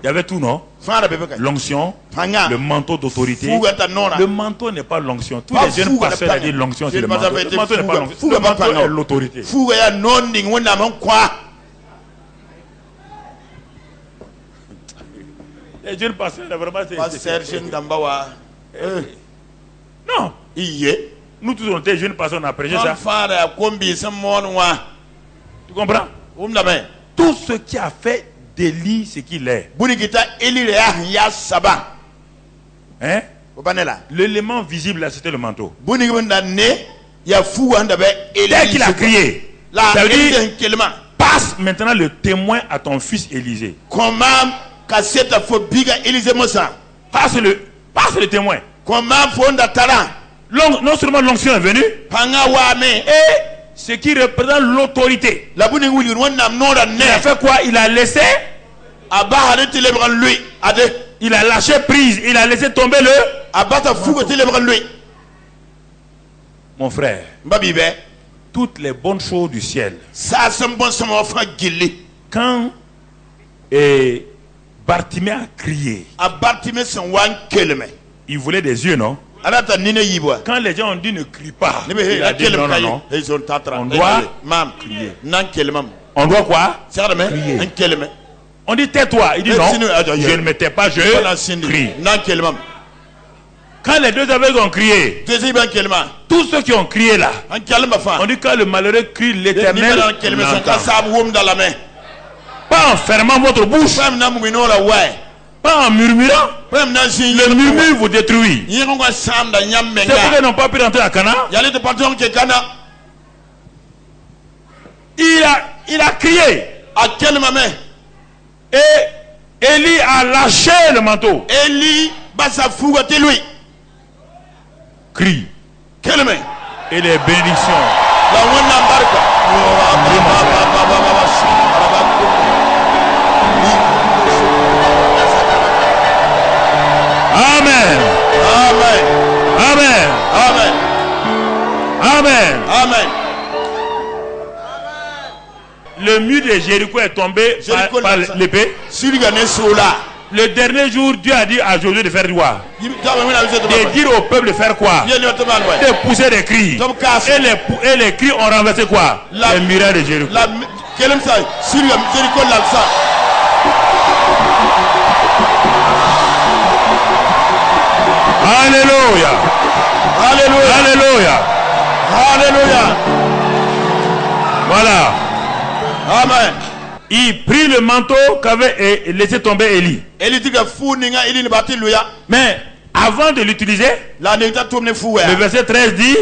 Speaker 1: y avait tout, non? L'onction, le manteau d'autorité. Le manteau n'est pas l'onction. Tous les jeunes pasteurs disent l'onction, c'est le manteau. Le manteau n'est pas l'onction. Le manteau est l'autorité. Les jeunes pasteurs, vraiment, non. Nous tous, on était jeunes pasteurs, on a prêché ça. Tu comprends? Tout ce qui a fait d'Élie ce qu'il est. Hein? L'élément visible là, c'était le manteau. Dès qu'il a crié, ça veut dire, passe maintenant le témoin à ton fils Élisée. Passe le témoin. Non seulement l'onction est venue, et ce qui représente l'autorité. Il a fait quoi? Il a laissé. Il a lâché prise. Il a laissé tomber le. Mon frère, toutes les bonnes choses du ciel. Quand Bartimée a crié, il voulait des yeux, non? Quand les gens ont dit ne crie pas, il a dit non. On doit crier. On doit quoi? Crier. On dit tais-toi. Il dit non, je ne me tais pas, je crie. Quand les deux aveugles ont crié, tous ceux qui ont crié là, on dit quand le malheureux crie, l'Éternel l'entend. Pas en fermant votre bouche. Pas en murmurant. Le murmure vous détruit. C'est pourquoi ils n'ont pas pu rentrer à Cana. Il a crié. Et Élie a lâché le manteau. Crie. Et les bénédictions. Amen.
Speaker 2: Amen.
Speaker 1: Amen.
Speaker 2: Amen.
Speaker 1: Amen.
Speaker 2: Amen.
Speaker 1: Le mur de Jéricho est tombé par l'épée. Le dernier jour, Dieu a dit à Josué de faire quoi? De dire au peuple de faire quoi? De pousser des cris. Et les cris ont renversé quoi? Les murailles de Jéricho. Alléluia.
Speaker 2: Alléluia.
Speaker 1: Alléluia.
Speaker 2: Alléluia.
Speaker 1: Voilà.
Speaker 2: Amen.
Speaker 1: Il prit le manteau qu'avait laissé tomber Élie. Mais avant de l'utiliser, le verset 13 dit,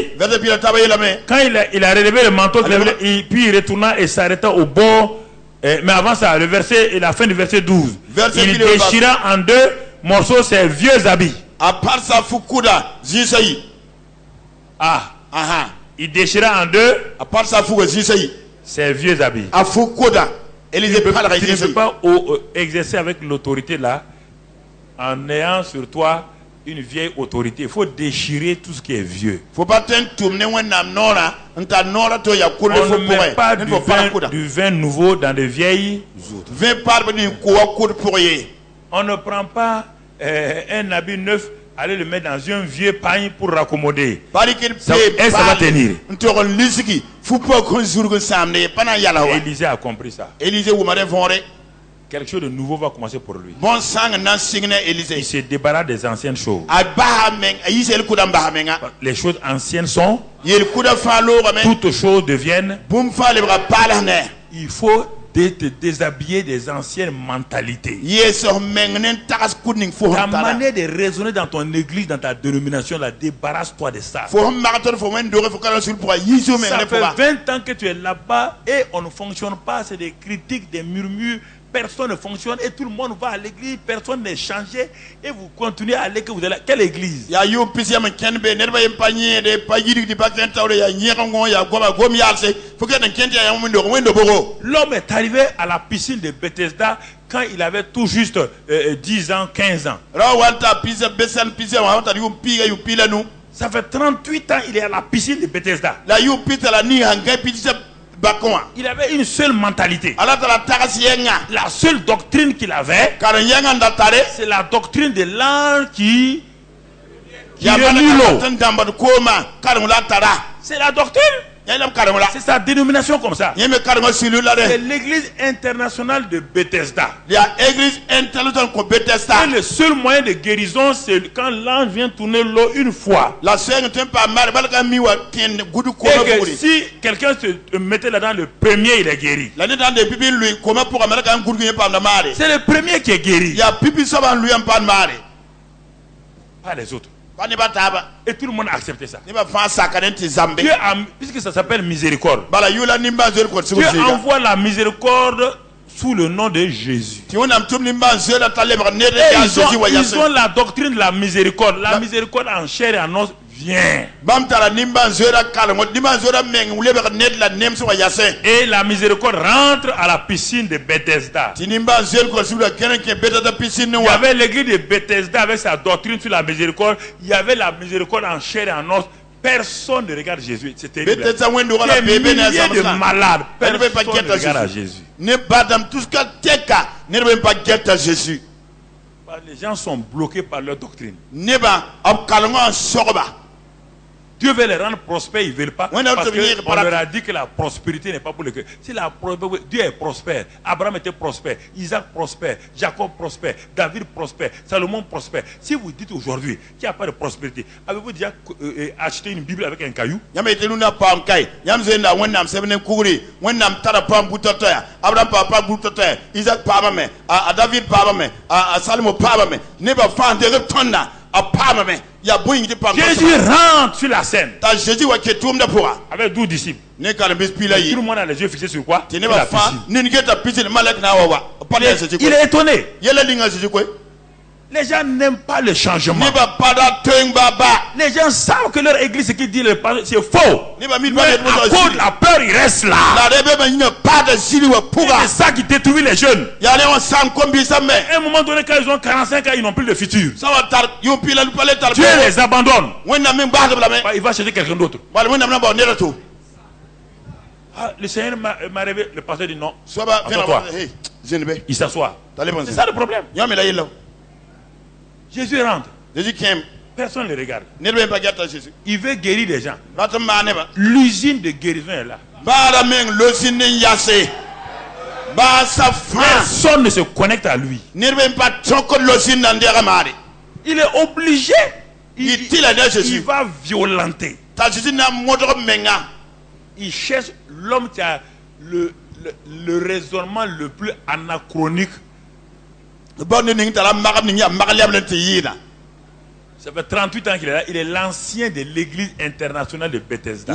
Speaker 1: quand il a relevé le manteau, puis il retourna et s'arrêta au bord. Mais avant ça, la fin du verset 12, il déchira en deux morceaux ses vieux habits. Il déchira en deux ses vieux habits. Tu ne peux pas exercer avec l'autorité là en ayant sur toi une vieille autorité. Il faut déchirer tout ce qui est vieux. On ne met pas du vin nouveau dans de vieilles outres. On ne prend pas un habit neuf, aller le mettre dans un vieux pagne pour raccommoder. Ça va tenir. Élisée a compris ça. Quelque chose de nouveau va commencer pour lui. Il se débarrasse des anciennes choses. Les choses anciennes sont. Toutes choses deviennent. Il faut te déshabiller des anciennes mentalités. Ta manière de raisonner dans ton église, dans ta dénomination, débarrasse-toi de ça. Ça fait 20 ans que tu es là-bas et on ne fonctionne pas. C'est des critiques, des murmures. Personne ne fonctionne et tout le monde va à l'église, personne n'est changé et vous continuez à aller que vous êtes là. Quelle église? L'homme est arrivé à la piscine de Bethesda quand il avait tout juste 10 ans, 15 ans. Ça fait 38 ans qu'il est à la piscine de Bethesda. Il avait une seule mentalité. La seule doctrine qu'il avait, c'est la doctrine de l'ange qui relie l'eau. C'est la doctrine. C'est sa dénomination comme ça. C'est l'église internationale de Bethesda. Et le seul moyen de guérison, c'est quand l'ange vient tourner l'eau une fois. Et que si quelqu'un se mettait là-dedans, le premier il est guéri. C'est le premier qui est guéri. Pas les autres. Et tout le monde a accepté ça. Dieu a, puisque ça s'appelle miséricorde, Dieu envoie la miséricorde sous le nom de Jésus. Ils ont la doctrine de la miséricorde. La miséricorde en chair et en os vient. Et la miséricorde rentre à la piscine de Bethesda. Il y avait l'église de Bethesda avec sa doctrine sur la miséricorde. Il y avait la miséricorde en chair et en os. Personne ne regarde Jésus. C'est terrible. Des milliers de malades. Personne ne regarde à Jésus. Les gens sont bloqués par leur doctrine. Dieu veut les rendre prospères, ils ne veulent pas. Parce qu'on leur a dit que la prospérité n'est pas pour les cœurs. Si Dieu est prospère, Abraham était prospère, Isaac prospère, Jacob prospère, David prospère, Salomon prospère. Si vous dites aujourd'hui qu'il n'y a pas de prospérité, avez-vous déjà acheté une Bible avec un caillou?
Speaker 2: Abraham papa butata, Isaac papa me, David papa me, Salomon papa me, never found the retonna, a papa me.
Speaker 1: Jésus rentre sur la scène avec 12 disciples. Tout le monde a les yeux fixés sur quoi? Il est étonné. Les gens n'aiment pas le changement. Les gens savent que leur église, ce qu'ils disent, c'est faux. Mais à cause de la peur, ils restent là. C'est ça qui détruit les jeunes. À un moment donné, quand ils ont 45 ans, ils n'ont plus de futur. Dieu les abandonne. Il va chercher quelqu'un d'autre. Le Seigneur m'a révélé, le pasteur dit non. Il s'assoit. C'est ça le problème. Jésus rentre. Personne ne le regarde. Il veut guérir les gens. L'usine de guérison est là. Personne ne se connecte à lui. Il est obligé. Il va violenter. Il cherche l'homme qui a le raisonnement le plus anachronique. Ça fait 38 ans qu'il est là. Il est l'ancien de l'église internationale de Bethesda.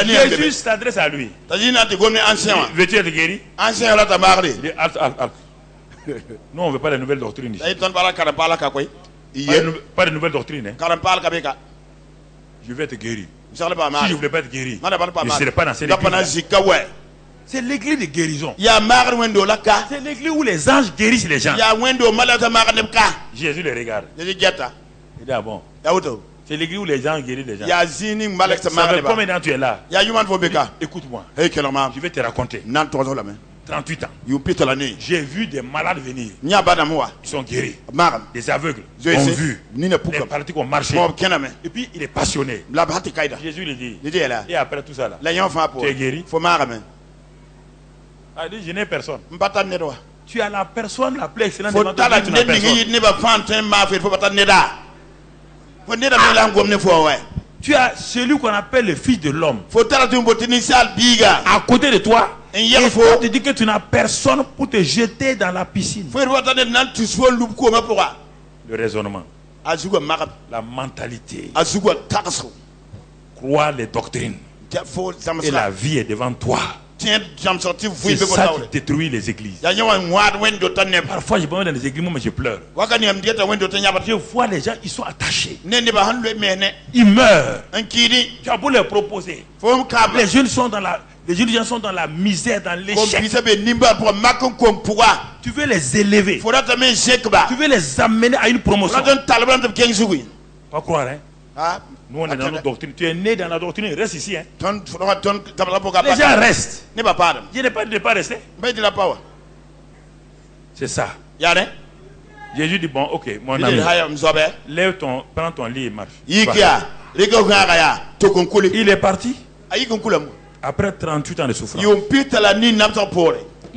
Speaker 1: Jésus s'adresse à lui. Veux-tu être guéri? Nous, on ne veut pas de nouvelles doctrines ici. Pas de nouvelles doctrines. Je vais être guéri. Si je ne voulais pas être guéri, je ne serais pas dans cette église. C'est l'église de guérison. C'est l'église où les anges guérissent les gens. Jésus les regarde. Il dit ah bon. C'est l'église où les anges guérissent les gens. Ça fait combien de temps tu es là? Écoute-moi. Je vais te raconter. 38 ans. J'ai vu des malades venir. Ils sont guéris. Des aveugles ont vu. Les paralytiques ont marché. Et puis il est passionné. Jésus lui dit. Et après tout ça là, tu es guéri? Il dit je n'ai personne. Tu as la personne la plus excellente devant toi. Tu as celui qu'on appelle le fils de l'homme. À côté de toi. Et toi te dit que tu n'as personne pour te jeter dans la piscine. Le raisonnement. La mentalité. Croire les doctrines. Et la vie est devant toi. C'est ça qui détruit les églises. Parfois je vais dans les églises, mais je pleure. Je vois les gens, ils sont attachés. Ils meurent. Tu as beau leur proposer. Les jeunes sont dans la... Les jeunes gens sont dans la misère, dans l'échec. Tu veux les élever. Tu veux les amener à une promotion. Pas croire, hein? Nous on est dans notre doctrine. Tu es né dans la doctrine, reste ici. Hein? Les gens restent. Je n'ai pas de pas rester. C'est ça. Jésus dit bon, ok, mon ami. Lève prends ton lit et marche. Il est parti. Après 38 ans de souffrance.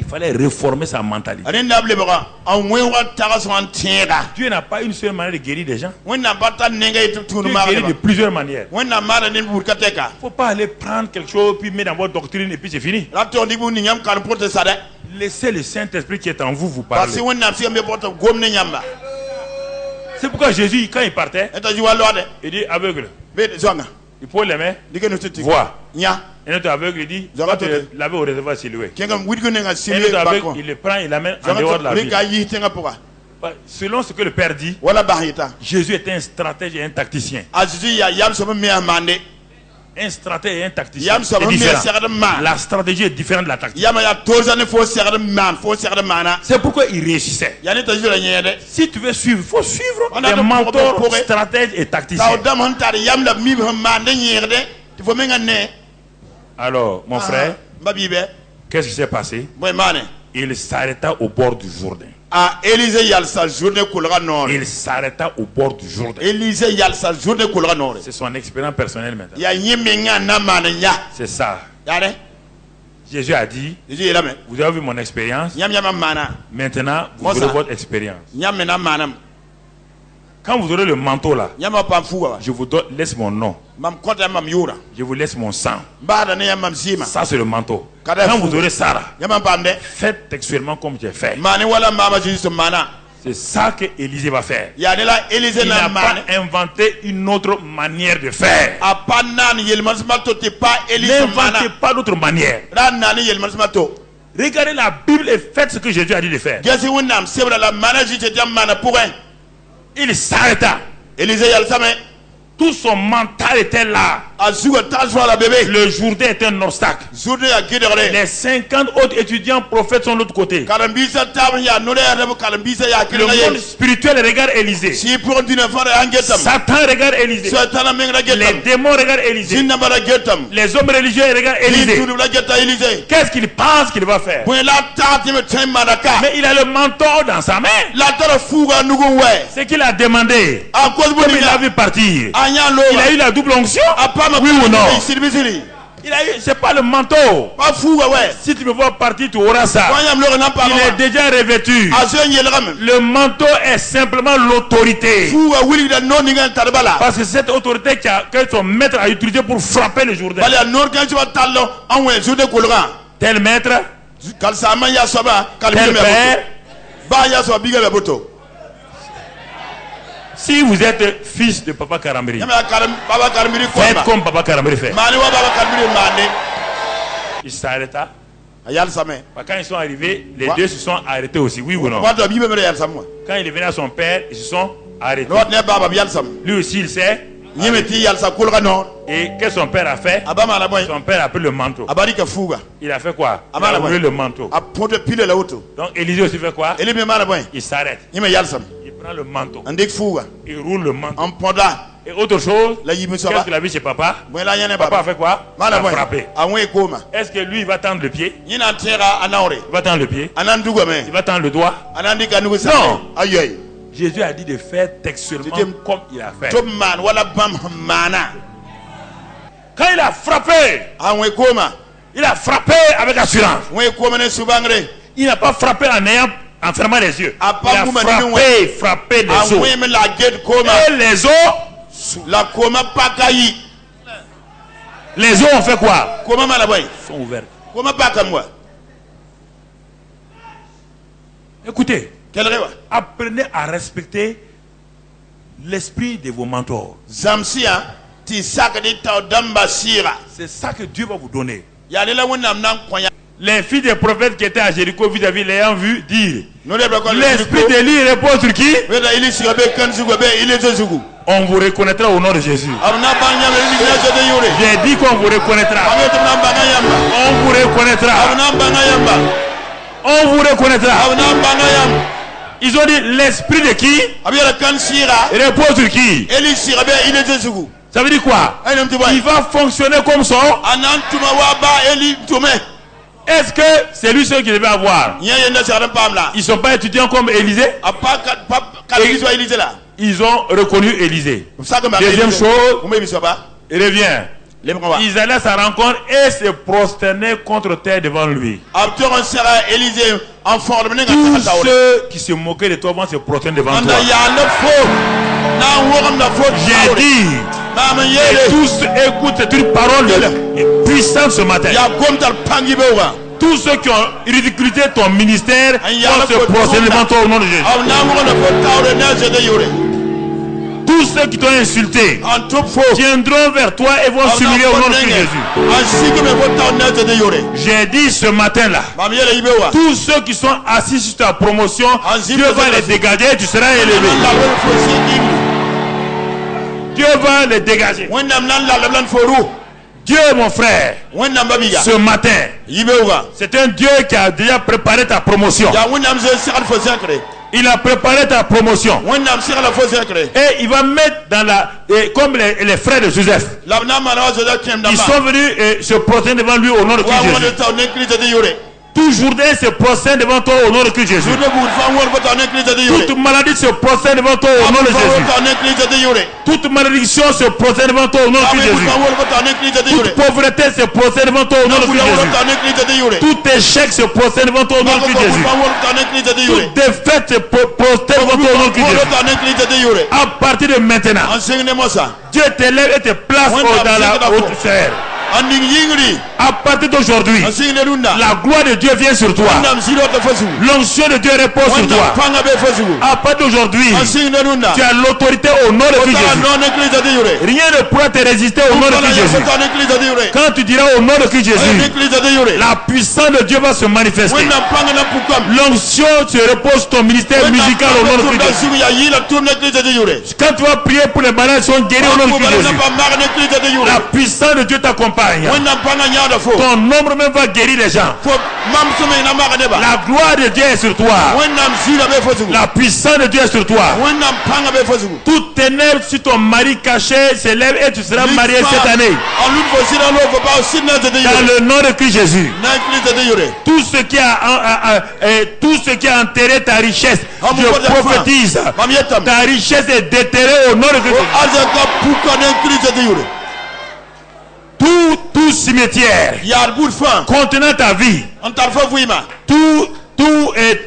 Speaker 1: Il fallait réformer sa mentalité. Dieu n'a pas une seule manière de guérir des gens. Dieu guérit de plusieurs manières. Il ne faut pas aller prendre quelque chose, puis mettre dans votre doctrine et puis c'est fini. Laissez le Saint-Esprit qui est en vous parler. C'est pourquoi Jésus, quand il partait, il dit aveugle. Il pose les mains, vois. Un autre aveugle, il dit, va te laver au réservoir Siloué. Un autre aveugle, il le prend, il l'amène en dehors de la ville. Selon ce que le Père dit, Jésus était un stratège et un tacticien. Un stratège et un tacticien, c'est différent. La stratégie est différente de la tactique. C'est pourquoi il réussissait. Si tu veux suivre, il faut suivre les mentors, stratèges et tacticiens. Alors, mon frère, qu'est-ce qui s'est passé? Il s'arrêta au bord du Jourdain.
Speaker 2: a Élisée yalsa journée kolra nord.
Speaker 1: Il s'arrêta au bord du Jourdain.
Speaker 2: Élisée yalsa journée kolra nord.
Speaker 1: C'est son expérience personnelle maintenant.
Speaker 2: Ya nyemenga na mananya.
Speaker 1: C'est ça.
Speaker 2: Yare.
Speaker 1: Jésus a dit,
Speaker 2: Jésus est là mais.
Speaker 1: vous avez vu mon expérience.
Speaker 2: Nyam nyam mana.
Speaker 1: Maintenant, vous aurez votre expérience.
Speaker 2: Nyam mena manam.
Speaker 1: Quand vous aurez le manteau là,
Speaker 2: Nyam pa fuwa.
Speaker 1: je vous laisse mon nom.
Speaker 2: Mam kota mam yura.
Speaker 1: Je vous laisse mon sang.
Speaker 2: Bada ne mam zima.
Speaker 1: Ça c'est le manteau. Quand
Speaker 2: Kada
Speaker 1: vous aurez ça là,
Speaker 2: Nyam pamde.
Speaker 1: faites textuellement comme j'ai fait.
Speaker 2: Mane wala mama Jésus mana.
Speaker 1: C'est ça que Élisée va faire.
Speaker 2: Ya ne la Élisée
Speaker 1: Il
Speaker 2: na
Speaker 1: n'a pas
Speaker 2: mana.
Speaker 1: inventé une autre manière de faire.
Speaker 2: Apanan yelmansma to te pas Élisée mana.
Speaker 1: N'inventez pas d'autre manière.
Speaker 2: Ranani yelmansma to.
Speaker 1: Regardez la Bible et faites ce que Jésus a dit de faire.
Speaker 2: Gasi wonnam sebra la mana Jésus te mana pour un.
Speaker 1: Il s'arrêta.
Speaker 2: Élisée yalsa mais.
Speaker 1: Tout son mental était là.
Speaker 2: Azuga taswa la bébé.
Speaker 1: Le Jourdain était un obstacle.
Speaker 2: Journée à Guédéré.
Speaker 1: Les 50 autres étudiants prophètes sont de l'autre côté.
Speaker 2: Kalambisa tab ya nore ya rebu kalambisa ya
Speaker 1: Le
Speaker 2: kirena
Speaker 1: monde spirituel regarde Élisée.
Speaker 2: si pour dina fara angetam.
Speaker 1: Satan regarde Élisée.
Speaker 2: Satana mengra
Speaker 1: Les
Speaker 2: getam.
Speaker 1: démons regardent Élisée.
Speaker 2: Jinna bara getam.
Speaker 1: Les hommes religieux regardent Élisée.
Speaker 2: Tunu la geta Élisée.
Speaker 1: Qu'est-ce qu'il pense qu'il va faire?
Speaker 2: Pour la tati me tema daka.
Speaker 1: Mais il a le manteau dans sa main.
Speaker 2: La tara fuga nugu we.
Speaker 1: C'est qu'il a demandé.
Speaker 2: A cause
Speaker 1: Comme il a
Speaker 2: bonina.
Speaker 1: vu partir.
Speaker 2: Anya lo.
Speaker 1: Il a eu la double onction.
Speaker 2: Apama
Speaker 1: Oui ou non?
Speaker 2: Siribisiri.
Speaker 1: Il a eu, c'est pas le manteau.
Speaker 2: Pas fuga we.
Speaker 1: Si tu me vois partir, tu auras ça.
Speaker 2: Wanyam lo na pa.
Speaker 1: Il est déjà revêtu.
Speaker 2: Azen yelram.
Speaker 1: Le manteau est simplement l'autorité.
Speaker 2: Fuga wili da no ninga tarbala.
Speaker 1: Parce que c'est cette autorité que son maître a utilisée pour frapper le Jourdain.
Speaker 2: Bali anor kan jiba tallo anwe journée kolra.
Speaker 1: Tel maître,
Speaker 2: Kal sama ya soba kal
Speaker 1: tel
Speaker 2: biga
Speaker 1: père.
Speaker 2: ba ya soba biga be boto.
Speaker 1: Si vous êtes fils de Papa Karambiri,
Speaker 2: Yama karam baba karmiri
Speaker 1: faites
Speaker 2: kwa.
Speaker 1: comme Papa Karambiri fait.
Speaker 2: Mani wa baba karmiri mane.
Speaker 1: Il s'arrêta.
Speaker 2: Ayal samé.
Speaker 1: Quand ils sont arrivés, les deux se sont arrêtés aussi, oui ou non?
Speaker 2: Wa do bibe mere yal samwa.
Speaker 1: Quand il est venu à son père, ils se sont arrêtés.
Speaker 2: Rod ne baba yal sam.
Speaker 1: Lui aussi, il sait.
Speaker 2: Yemeti yal sa kulga no.
Speaker 1: Et qu'est-ce que son père a fait?
Speaker 2: Abama la boy.
Speaker 1: Son père a pris le manteau.
Speaker 2: Abari ka fuga.
Speaker 1: Il a fait quoi? Il
Speaker 2: Amala
Speaker 1: a
Speaker 2: boy.
Speaker 1: roulé le manteau.
Speaker 2: A ponte pile la auto.
Speaker 1: Donc Élisée aussi fait quoi?
Speaker 2: Eli me mala boy.
Speaker 1: Il s'arrête.
Speaker 2: Yeme yal sam.
Speaker 1: Il prend le manteau.
Speaker 2: Andik fuga.
Speaker 1: Il roule le manteau.
Speaker 2: En ponda.
Speaker 1: Et autre chose,
Speaker 2: La yimi
Speaker 1: qu'est-ce
Speaker 2: soba.
Speaker 1: qu'il a vu chez papa?
Speaker 2: Boy la yane
Speaker 1: Papa a
Speaker 2: baba.
Speaker 1: fait quoi? Il
Speaker 2: Mala
Speaker 1: a
Speaker 2: boy.
Speaker 1: frappé.
Speaker 2: Anwe koma.
Speaker 1: Est-ce que lui, il va tendre le pied?
Speaker 2: Yina tera anaore.
Speaker 1: Il va tendre le pied?
Speaker 2: Ananduga me.
Speaker 1: Il va tendre le doigt?
Speaker 2: Anandi ka nugu sa.
Speaker 1: Non.
Speaker 2: Ayoy.
Speaker 1: Jésus a dit de faire textuellement
Speaker 2: C'était-
Speaker 1: comme il a fait.
Speaker 2: Top man wala bam mana.
Speaker 1: Quand il a frappé,
Speaker 2: Anwe koma.
Speaker 1: il a frappé avec assurance.
Speaker 2: We koma ne subangre.
Speaker 1: Il n'a pas frappé en fermant les yeux.
Speaker 2: Ah,
Speaker 1: Il
Speaker 2: pas
Speaker 1: a
Speaker 2: vous, mais
Speaker 1: frappé les os.
Speaker 2: Anwe me la get koma.
Speaker 1: Et les os,
Speaker 2: La koma pakayi.
Speaker 1: les os ont fait quoi?
Speaker 2: Koma mala boy.
Speaker 1: Sont ouverts.
Speaker 2: Koma pakamwa.
Speaker 1: Écoutez,
Speaker 2: Quel rewa.
Speaker 1: apprenez à respecter l'esprit de vos mentors.
Speaker 2: Zamsia ti sakadi ta damba sira.
Speaker 1: C'est ça que Dieu va vous donner.
Speaker 2: Ya lela wonam nan kwanya.
Speaker 1: Les filles des prophètes qui étaient à Jéricho, vis-à-vis, l'ayant vu dire,
Speaker 2: No le bako
Speaker 1: l'esprit d'Élie repose sur qui?
Speaker 2: Weda ili sigabe kan zugo be ili zugo.
Speaker 1: On vous reconnaîtra au nom de Jésus.
Speaker 2: Aruna banya me ili na jode yure.
Speaker 1: J'ai dit qu'on vous reconnaîtra.
Speaker 2: Ame tum nan banga yamba.
Speaker 1: On vous reconnaîtra.
Speaker 2: Aruna banga yamba.
Speaker 1: On vous reconnaîtra.
Speaker 2: Aruna banga yamba.
Speaker 1: Ils ont dit l'esprit de qui
Speaker 2: Abiya kan sira.
Speaker 1: repose sur qui?
Speaker 2: Ili sigabe ili zugo.
Speaker 1: Ça veut dire quoi?
Speaker 2: Ainam tibai.
Speaker 1: Il va fonctionner comme ça.
Speaker 2: Anantuma wa ba eli tume.
Speaker 1: Est-ce que c'est lui seul qui devait avoir?
Speaker 2: Nya yenda saram pamla.
Speaker 1: Ils ne sont pas étudiants comme Élisée.
Speaker 2: Apa ka izwa ili la.
Speaker 1: Ils ont reconnu Élisée.
Speaker 2: Deuxième
Speaker 1: Deuxième chose,
Speaker 2: chose,
Speaker 1: il revient. Ils allaient à sa rencontre et se prosterner contre terre devant lui. Tous ceux qui se moquaient de toi vont se prosterner devant toi. J'ai dit, et tous écoutent, c'est une parole puissante ce matin. Tous ceux qui ont ridiculisé ton ministère vont se prosterner devant toi au nom de Jésus. Tous ceux qui t'ont insulté viendront vers toi et vont s'humilier au nom de Jésus. J'ai dit ce matin-là, tous ceux qui sont assis sur ta promotion, Dieu va les dégager et tu seras élevé. Dieu va les dégager. Dieu, mon frère, ce matin, c'est un Dieu qui a déjà préparé ta promotion. Il a préparé ta promotion. Et il va mettre dans la... comme les frères de Joseph. Ils sont venus se prosterner devant lui au nom de Christ Jésus. Tout Jourdain se prosterne devant toi au nom de Christ Jésus. Toute maladie se prosterne devant toi au nom de Jésus. Toute malédiction se prosterne devant toi au nom de Christ Jésus. Toute pauvreté se prosterne devant toi au nom de Christ Jésus. Tout échec se prosterne devant toi au nom de Christ Jésus. Toute défaite se prosterne devant toi au nom de Christ Jésus. À partir de maintenant, Dieu t'élève et te place dans la haute sphère. À partir d'aujourd'hui, la gloire de Dieu vient sur toi. L'onction de Dieu repose sur toi. À partir d'aujourd'hui, tu as l'autorité au nom de Christ Jésus. Rien ne pourra te résister au nom de Christ Jésus. Quand tu diras au nom de Christ Jésus, la puissance de Dieu va se manifester. L'onction se repose sur ton ministère musical au nom de Christ Jésus. Quand tu vas prier pour les malades qui sont guéris au nom de Christ Jésus, la puissance de Dieu t'accompagne. Ton nombre même va guérir les gens. La gloire de Dieu est sur toi. La puissance de Dieu est sur toi. Toutes tes ténèbres sur ton mari caché s'élève et tu seras marié cette année. Dans le nom de Christ Jésus. Tout ce qui a enterré ta richesse, je prophétise. Ta richesse est déterrée au nom de Christ Jésus. Tout cimetière contenant ta vie,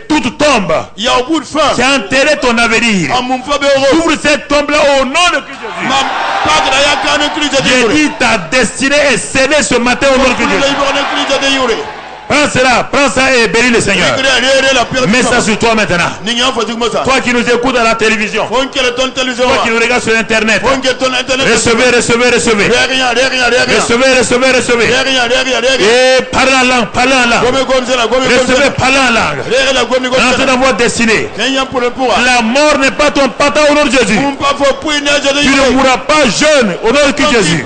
Speaker 1: toute tombe qui a enterré ton avenir, ouvre cette tombe là au nom de Christ Jésus. J'ai dit ta destinée est scellée ce matin au nom de Christ Jésus. Prends ça et bénis le Seigneur. Mets ça sur toi maintenant. Toi qui nous écoutes à la télévision, toi qui nous regardes sur internet, recevez. Et parlez en langue. Recevez, parlez en langue. Entrez dans votre destinée. La mort n'est pas ton pantalon au nom de Jésus. Tu ne mourras pas jeune au nom de Christ Jésus.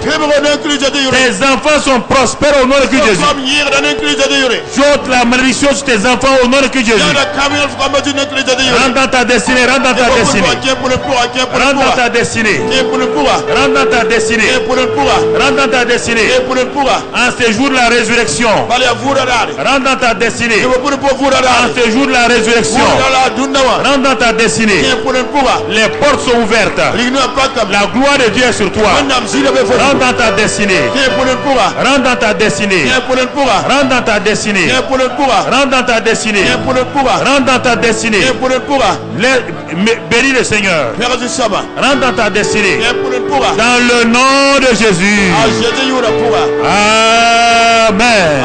Speaker 1: Tes enfants sont prospères au nom de Christ Jésus. J'ôte la malédiction sur tes enfants au nom de Christ Jésus. Rentre dans ta destinée, rentre dans ta destinée. Rentre dans ta destinée. Rentre dans ta destinée. Rentre dans ta destinée. En ce jour de la résurrection. Rentre dans ta destinée. En ce jour de la résurrection. Rentre dans ta destinée. Les portes sont ouvertes. La gloire de Dieu est sur toi. Rentre dans ta destinée. Rentre dans ta destinée. Rentre dans ta destinée. Rentre dans ta destinée. Rentre dans ta destinée. Bénis le Seigneur. Rentre dans ta destinée. Dans le nom de Jésus. Amen.